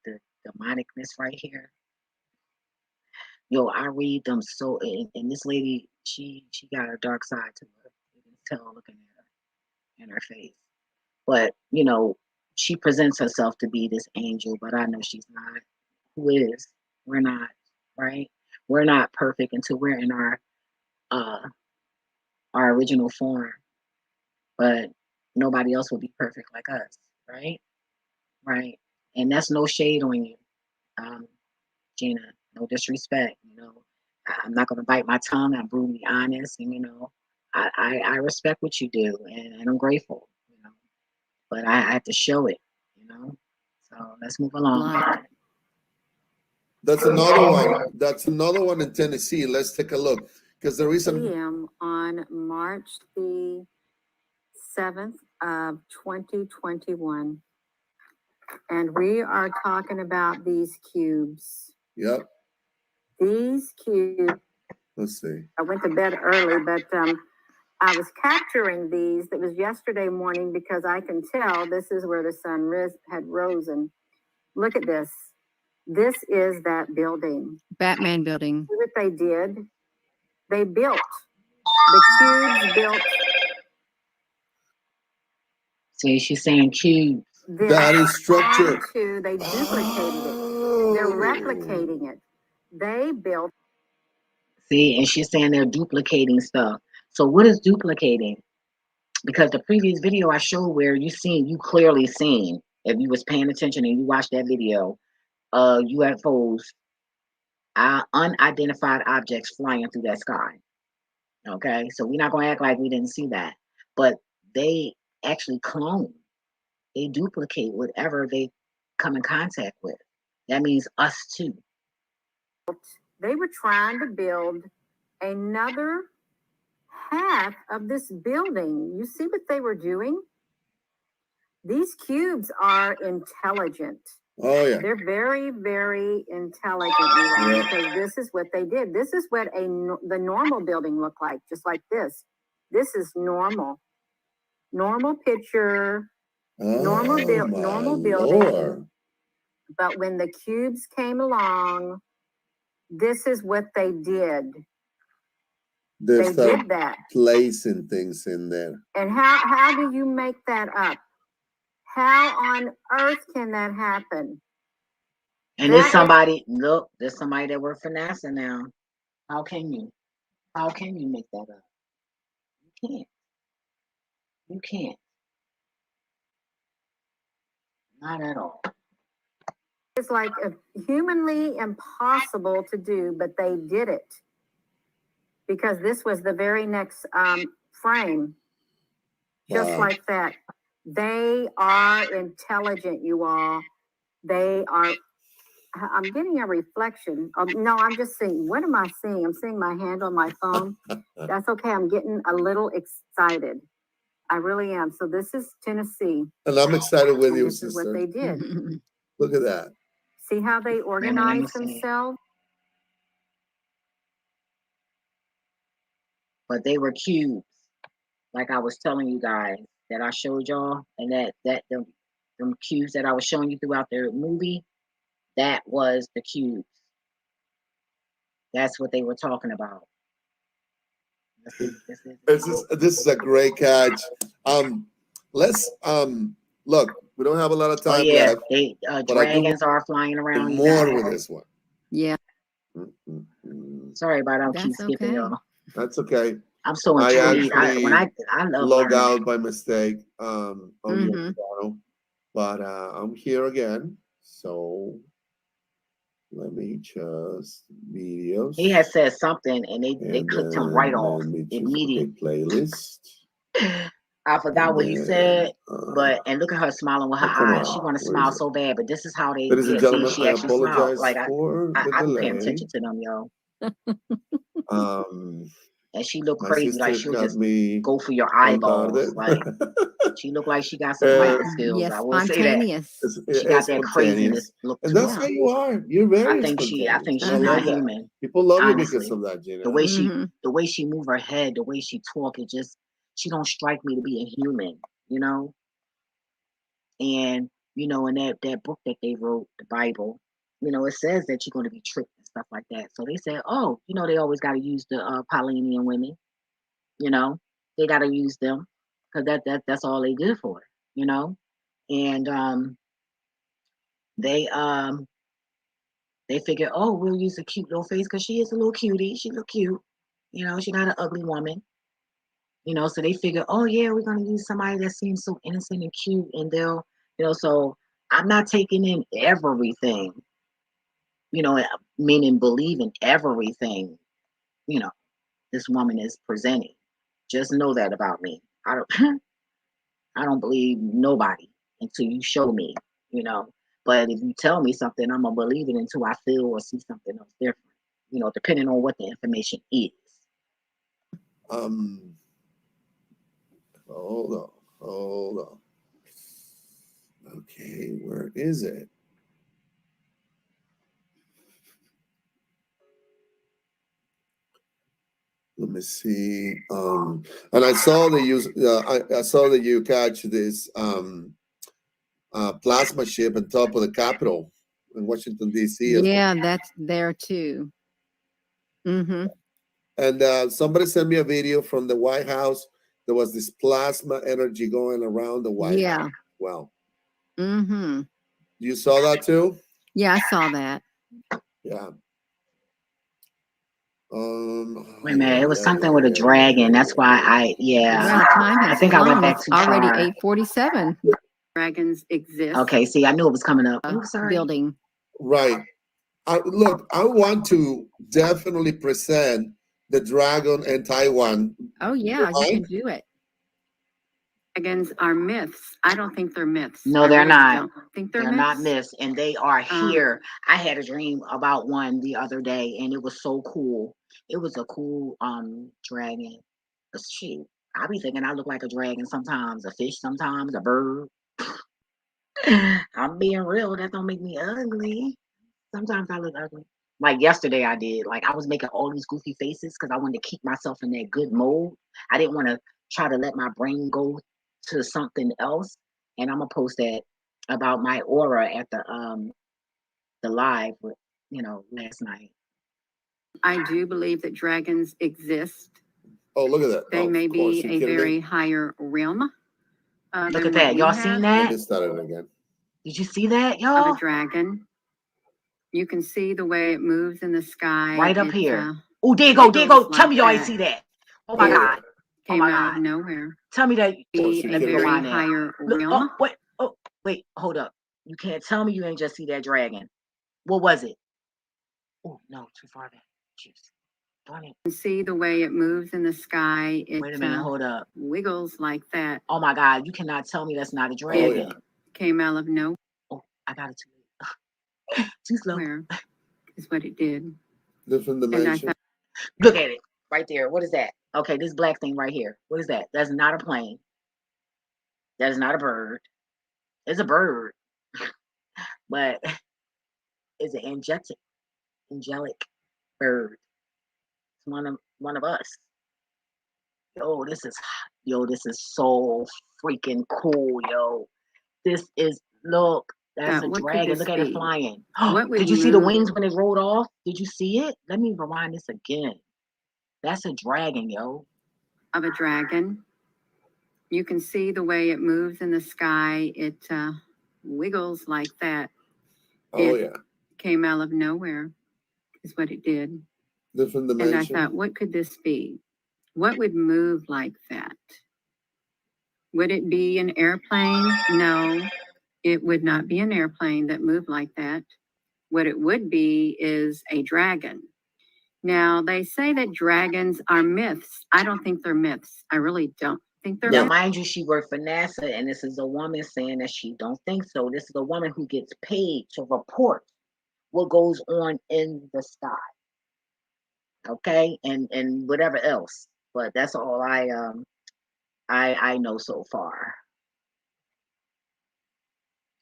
A: demonicness right here? Yo, I read them so, and this lady, she got a dark side to her. You can tell looking at her in her face. But, she presents herself to be this angel, but I know she's not. Who is? We're not, right? We're not perfect until we're in uh our original form. But nobody else will be perfect like us, right? Right. And that's no shade on you, GINA. No disrespect. I'm not gonna bite my tongue. I'm brutally honest, and I respect what you do, and I'm grateful. But I have to show it. So let's move along.
G: That's another one. That's another one in Tennessee. Let's take a look. Because the reason
D: On March the 7th of 2021. And we are talking about these cubes.
G: Yep.
D: These cubes.
G: Let's see.
D: I went to bed early, but I was capturing these. It was yesterday morning because I can tell this is where the sun had risen. Look at this. This is that building. Batman building. See what they did? They built. The cubes built.
A: See, she's saying cubes.
G: That is structure.
D: They duplicated it. They're replicating it. They built.
A: See, and she's saying they're duplicating stuff. So what is duplicating? Because the previous video I showed where you clearly seen, if you was paying attention and you watched that video, UFOs, unidentified objects flying through that sky. Okay, so we're not gonna act like we didn't see that, but they actually clone, they duplicate whatever they come in contact with. That means us too.
D: they were trying to build another half of this building. You see what they were doing? These cubes are intelligent.
G: Oh yeah.
D: They're very, very intelligent, you all,
G: Yeah.
D: because this is what they did. This is what the normal building looked like, just like this. This is normal. Normal picture, normal building.
G: Lord.
D: But when the cubes came along, this is what they did.
G: They
D: did that.
G: Placing things in there.
D: And how do you make that up? How on earth can that happen?
A: And there's somebody, look, there's somebody that works for NASA now. How can you make that up? You can't. You can't. Not at all.
D: It's like humanly impossible to do, but they did it. Because this was the very next frame. Just like that. They are intelligent, you all. They are. I'm getting a reflection. No, I'm just seeing. What am I seeing? I'm seeing my hand on my phone. That's okay. I'm getting a little excited. I really am. So this is Tennessee.
G: And I'm excited with you,
D: this
G: sister.
D: This is what they did.
G: Look at that.
D: See how they organize themselves?
A: But they were cubes, like I was telling you guys that I showed y'all, and them cubes that I was showing you throughout the movie, that was the cubes. That's what they were talking about.
G: This is a great catch. Let's look. We don't have a lot of time left.
A: They dragons are flying around.
G: More with this one.
D: Yeah.
A: Sorry about I keep skipping y'all.
G: That's okay.
A: I'm so intrigued. I love
G: log
A: learning.
G: out by mistake on your channel, but I'm here again. So let me just videos.
A: He had said something, and they clicked him right off immediately.
G: Playlist.
A: I forgot what he said, and look at her smiling with her eyes. She want to smile so bad, but this is how they.
G: Ladies and gentlemen,
A: she
G: I
A: actually
G: apologize
A: smiled. Like
G: for the
A: I
G: delay.
A: pay attention to them, y'all. And she looked crazy, like she'll just go for your eyeballs. Like she looked like she got some fighting skills.
D: Yes,
A: I will
D: spontaneous.
A: say that. She got that craziness look
G: and
A: to
G: that's
A: her.
G: how you are. You're very.
A: I think she's not human.
G: People love
A: honestly.
G: you because of that, Gina.
A: The way she move her head, the way she talk, she don't strike me to be a human, And in that book that they wrote, the Bible, it says that you're going to be tricked and stuff like that. So they said, oh, they always got to use the Polynesian women. They got to use them because that's all they good for, And they figure, oh, we'll use a cute little face because she is a little cutie. She look cute, she's not an ugly woman. So they figure, oh yeah, we're gonna use somebody that seems so innocent and cute, and they'll, so I'm not taking in everything, meaning believing everything, this woman is presenting. Just know that about me. I don't believe nobody until you show me, But if you tell me something, I'm gonna believe it until I feel or see something else different, depending on what the information is.
G: Hold on. Okay, where is it? Let me see. And I saw I saw that you catch this plasma ship on top of the Capitol in Washington D.C.
D: Yeah, that's there too.
G: And somebody sent me a video from the White House. There was this plasma energy going around the White House. Well, you saw that too?
D: Yeah, I saw that.
G: Yeah.
A: Wait a minute, it was something with a dragon. That's why I think I went back too far.
D: Already 8:47. Dragons exist.
A: Okay, see, I knew it was coming up.
D: Building.
G: Right. Look, I want to definitely present the dragon in Taiwan.
D: Oh yeah, you can do it. Dragons are myths. I don't think they're myths.
A: No,
D: I
A: they're
D: really
A: not.
D: don't think they're
A: Not
D: myths.
A: myths, and they are here. I had a dream about one the other day, and it was so cool. It was a cool dragon. Shoot, I be thinking I look like a dragon sometimes, a fish sometimes, a bird. I'm being real. That don't make me ugly. Sometimes I look ugly. Like yesterday, I did. Like I was making all these goofy faces because I wanted to keep myself in that good mode. I didn't want to try to let my brain go to something else. And I'm gonna post that about my aura at the live, last night.
D: I do believe that dragons exist.
G: Oh, look at that.
D: They may be a very higher realm.
A: Look at that. Y'all seen that?
G: Let me start it again.
A: Did you see that,
D: Of
A: y'all?
D: a dragon. You can see the way it moves in the sky.
A: Right up here. Oh, there you go. There you go. Tell me y'all ain't see that. Oh my God. Oh
D: Came
A: my
D: out of
A: God.
D: nowhere.
A: Tell me that.
D: Be
A: Let
D: a
A: me
D: very
A: rewind that.
D: higher
A: Look,
D: realm.
A: wait, hold up. You can't tell me you ain't just see that dragon. What was it? Oh, no, too far back. Jeez. Darn it.
D: You can see the way it moves in the sky. It
A: Wait a minute, hold up.
D: Wiggles like that.
A: Oh my God, you cannot tell me that's not a dragon.
G: Oh, yeah.
D: Came out of nowhere.
A: Oh, I got it too late. Too slow.
D: Where is what it did.
G: Different dimension.
A: Look at it right there. What is that? Okay, this black thing right here. What is that? That's not a plane. That is not a bird. It's a bird, but it's an angelic bird. It's one of us. This is so freaking cool, yo. This is that's a dragon. Look at it flying. Did you see the wings when it rolled off? Did you see it? Let me rewind this again. That's a dragon, yo.
D: Of a dragon. You can see the way it moves in the sky. It wiggles like that.
G: Oh, yeah.
D: Came out of nowhere is what it did.
G: Different dimension.
D: And I thought, what could this be? What would move like that? Would it be an airplane? No, it would not be an airplane that moved like that. What it would be is a dragon. Now, they say that dragons are myths. I don't think they're myths. I really don't think they're myths.
A: Mind you, she worked for NASA, and this is a woman saying that she don't think so. This is a woman who gets paid to report what goes on in the sky. Okay, and whatever else. But that's all I know so far.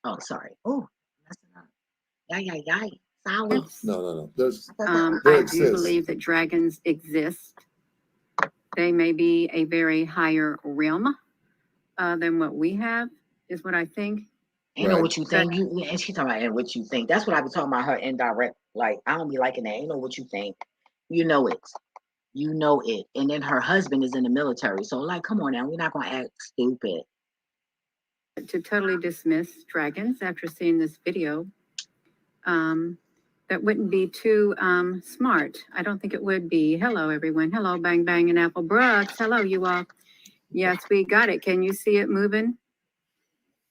A: Oh, sorry. Oh, that's enough. Yeah. Sorry.
G: No. There's
D: I do believe that dragons exist. They may be a very higher realm than what we have, is what I think.
A: You know what you think. And she talking about what you think. That's what I be talking about her indirect. Like, I don't be liking that. You know what you think. You know it. You know it. And then her husband is in the military. So, like, come on now. We're not going to act stupid.
D: To totally dismiss dragons after seeing this video, that wouldn't be too smart. I don't think it would be. Hello, everyone. Hello, Bang Bang and Apple Brooks. Hello, you all. Yes, we got it. Can you see it moving?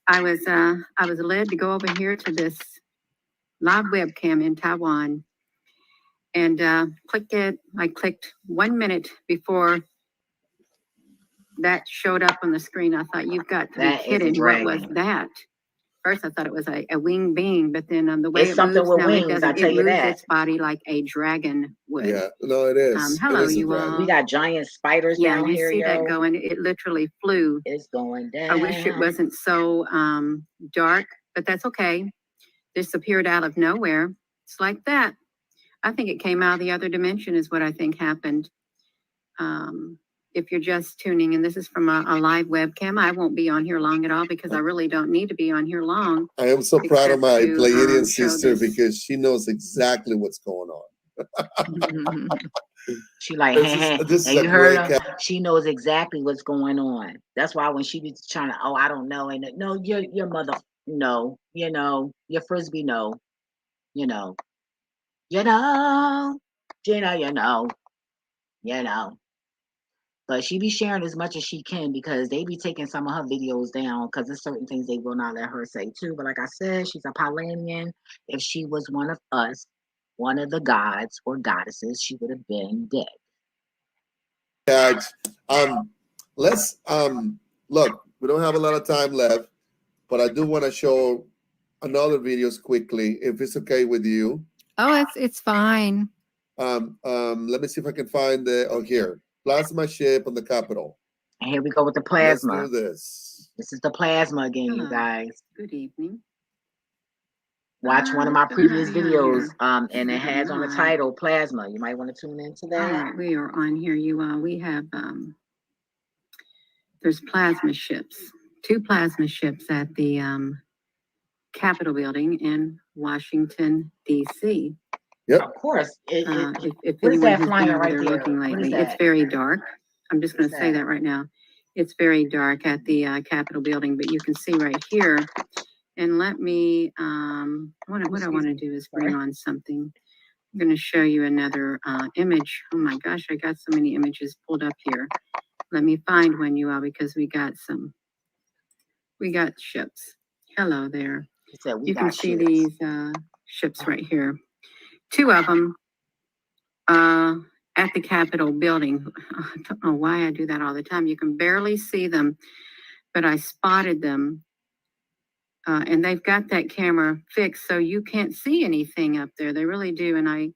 D: I was led to go over here to this live webcam in Taiwan and click it. I clicked 1 minute before that showed up on the screen. I thought, you've got to be kidding. What was that? First, I thought it was a winged being, but then the way
A: it's something with wings, I tell you that.
D: It moves its body like a dragon would.
G: Yeah, no, it is.
D: Hello,
G: it is
D: you all.
A: We got giant spiders down here,
D: you see that going. It literally flew.
A: It's going down.
D: I wish it wasn't so dark, but that's okay. This appeared out of nowhere. It's like that. I think it came out of the other dimension is what I think happened. If you're just tuning in, this is from a live webcam. I won't be on here long at all because I really don't need to be on here long.
G: I am so proud of my Pleiadian sister because she knows exactly what's going on.
A: She like, this and you heard her. She knows exactly what's going on. That's why when she be trying to, I don't know, and no, your mother, no, your frisbee, no, GINA, But she be sharing as much as she can because they be taking some of her videos down because there's certain things they will not let her say too. But like I said, she's a Pleiadian. If she was one of us, one of the gods or goddesses, she would have been dead.
G: Let's look. We don't have a lot of time left, but I do want to show another videos quickly, if it's okay with you.
D: Oh, it's fine.
G: Let me see if I can find here. Plasma ship on the Capitol.
A: And here we go with the plasma.
G: Let's do this.
A: This is the plasma again,
E: Hello.
A: you guys.
E: Good evening.
A: Watch one of my
E: So
A: previous
E: happy I'm
A: videos,
E: here.
A: and it has on the
E: Hi.
A: title plasma. You might want to tune into that.
E: All right, we are on here. You all. We have there's plasma ships. 2 plasma ships at the Capitol building in Washington, D.C.
G: Yep.
A: Of course.
E: If
A: what is
E: anyone
A: that
E: has
A: flying
E: been over
A: right
E: there
A: there?
E: looking
A: What is
E: lately,
A: that?
E: it's very dark. I'm just going to
A: What's
E: say
A: that?
E: that right now. It's very dark at the Capitol building, but you can see right here. And let me, what I want to do is bring on something. I'm going to show you another image. Oh my gosh, I got so many images pulled up here. Let me find one, you all, because we got ships. Hello there. You can see these ships right here. 2 of them at the Capitol building. I don't know why I do that all the time. You can barely see them, but I spotted them. And they've got that camera fixed so you can't see anything up there. They really do. And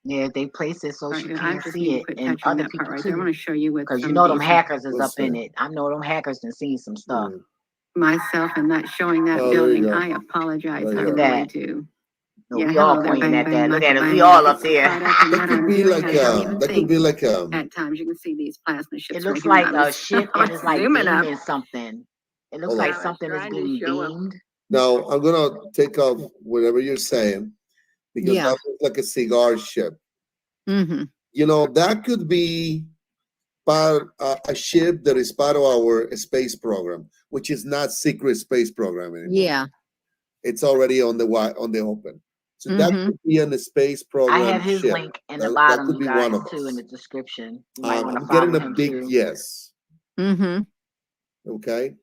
A: yeah, they place it so you can't see it,
E: quit
A: and
E: touching
A: other
E: that
A: people
E: part right
A: too.
E: there. I want to show you what
A: Because you
E: some
A: know
E: of
A: them
E: these
A: hackers is
G: What's
A: up in
G: that?
A: it. I know them hackers done seen some stuff.
E: myself and not showing that
G: Oh, there you
E: building.
G: go.
E: I apologize.
G: There
E: I
G: you
A: Look
G: go.
A: at
E: really
A: that.
E: do.
A: No,
E: Yeah,
A: we all
E: hello there,
A: pointing
E: bang,
A: at
E: bang,
A: that. Look at
E: Michael,
A: us. We
E: bang.
A: all
E: I
A: up
E: get so
A: there.
E: caught up in
G: That
E: what
G: could
E: I'm
G: be
E: doing,
G: like
E: I don't even
G: that could
E: think.
G: be like
E: At times you can see these plasma ships
A: It looks
E: right here.
A: like a ship, and it's like
E: zooming up.
A: beaming something. It looks
G: Hold
A: like
G: on.
A: something is
E: Trying to
A: being
E: show 'em.
A: beamed.
G: Now I'm gonna take off whatever you're saying because
D: Yeah.
G: that looks like a cigar ship.
D: Mm-hmm.
G: You know, that could be a ship that is part of our space program, which is not secret space program anymore.
D: Yeah.
G: It's already on the open. So that
D: Mm-hmm.
G: could be in the space program.
A: I have his
G: ship.
A: link in the
G: That
A: bottom,
G: could
A: you
G: be
A: guys,
G: one of
A: too,
G: us.
A: in the description. You might want to
G: I'm
A: follow
G: getting a
A: him
G: big
A: too.
G: yes.
D: Mm-hmm.
G: Okay.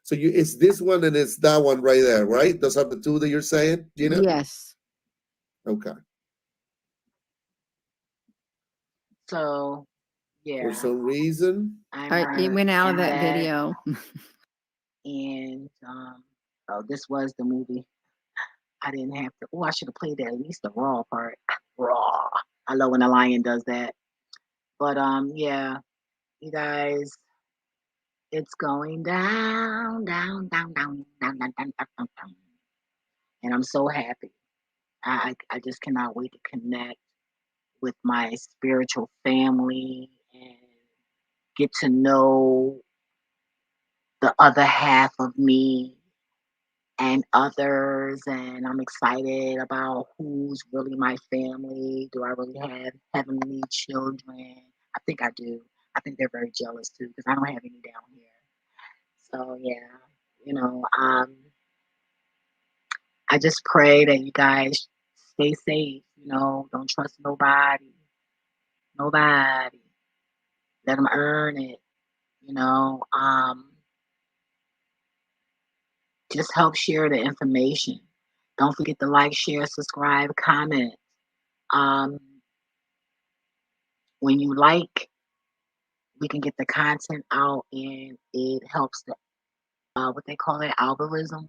G: So it's this one and it's that one right there, right? Those are the 2 that you're saying, Gina?
D: Yes.
G: Okay.
A: So, yeah.
G: For some reason,
D: It went out of that video.
A: And oh, this was the movie. I didn't have to. Oh, I should have played at least the raw part. Raw. I love when a lion does that. But yeah, you guys, it's going down, down, down, down, down, down, down, down, down, down. And I'm so happy. I just cannot wait to connect with my spiritual family and get to know the other half of me and others. And I'm excited about who's really my family. Do I really have heavenly children? I think I do. I think they're very jealous too because I don't have any down here. So yeah, you know, I just pray that you guys stay safe. You know, don't trust nobody. Nobody. Let them earn it. You know, just help share the information. Don't forget to like, share, subscribe, comment. When you like, we can get the content out, and it helps the what they call it, algorithm.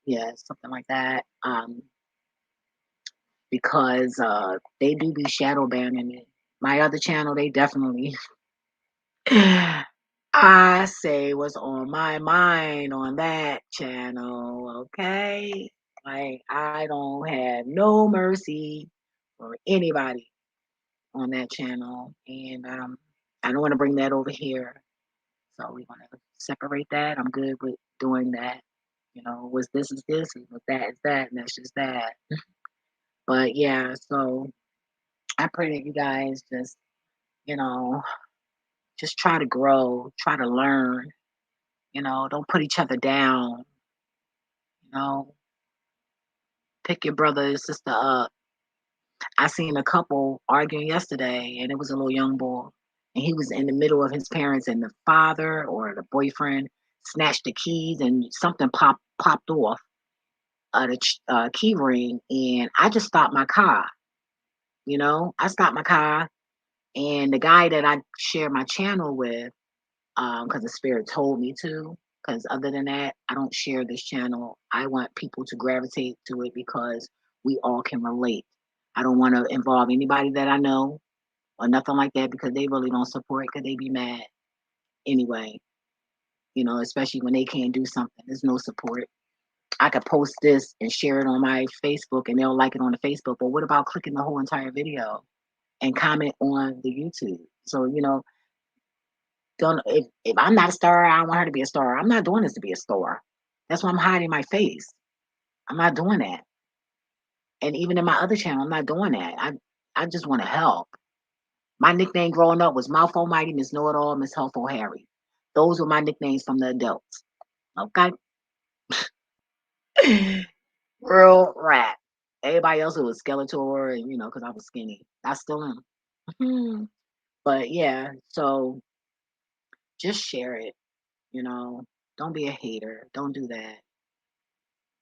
A: Yeah, something like that. Because they do be shadow banning it. My other channel, they definitely. I say what's on my mind on that channel, okay? Like, I don't have no mercy for anybody on that channel. And I don't want to bring that over here. So we want to separate that. I'm good with doing that. You know, was this is this, and was that is that, and that's just that. But yeah, so I pray that you guys just, you know, just try to grow, try to learn. You know, don't put each other down. You know, pick your brother and sister up. I seen a couple arguing yesterday, and it was a little young boy, and he was in the middle of his parents, and the father or the boyfriend snatched the keys, and something popped off the key ring, and I just stopped my car. You know, I stopped my car, And the guy that I share my channel with, because the spirit told me to, because other than that, I don't share this channel. I want people to gravitate to it because we all can relate. I don't want to involve anybody that I know or nothing like that because they really don't support because they be mad anyway, you know, especially when they can't do something. There's no support. I could post this and share it on my Facebook and they'll like it on the Facebook, but what about clicking the whole entire video and comment on the YouTube? So, you know, don't if I'm not a star, I don't want her to be a star. I'm not doing this to be a star. That's why I'm hiding my face. I'm not doing that. And even in my other channel, I'm not doing that. I just want to help. My nickname growing up was Mouth Almighty, Miss Know It All, Miss Helpful Harry. Those were my nicknames from the adults. Okay. Real rat. Everybody else was Skeletor, and you know, because I was skinny. I still am. But yeah, so just share it. You know, don't be a hater. Don't do that.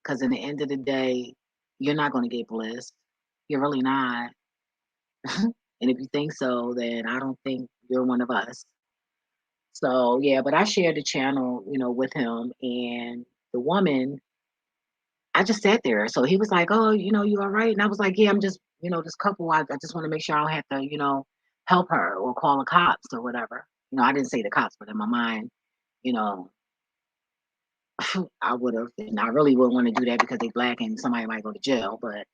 A: Because in the end of the day, you're not going to get bliss. You're really not. And if you think so, then I don't think you're one of us. So yeah, but I shared the channel, you know, with him and the woman. I just sat there. So he was like, "Oh, you know, you all right?" And I was like, "Yeah, I'm just, you know, this couple. I just want to make sure I don't have to, you know, help her or call the cops or whatever." You know, I didn't say the cops, but in my mind, you know, I would have, and I really wouldn't want to do that because they black and somebody might go to jail. But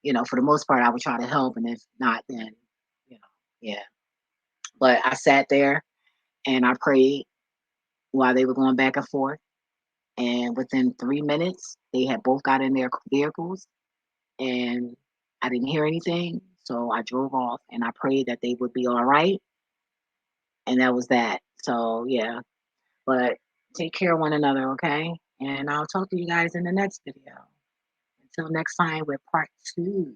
A: you know, for the most part, I would try to help, and if not, then you know, yeah. But I sat there and I prayed while they were going back and forth. And within 3 minutes, they had both got in their vehicles and I didn't hear anything. So I drove off and I prayed that they would be all right. And that was that. So yeah, but take care of one another, okay? And I'll talk to you guys in the next video. Until next time with part 2.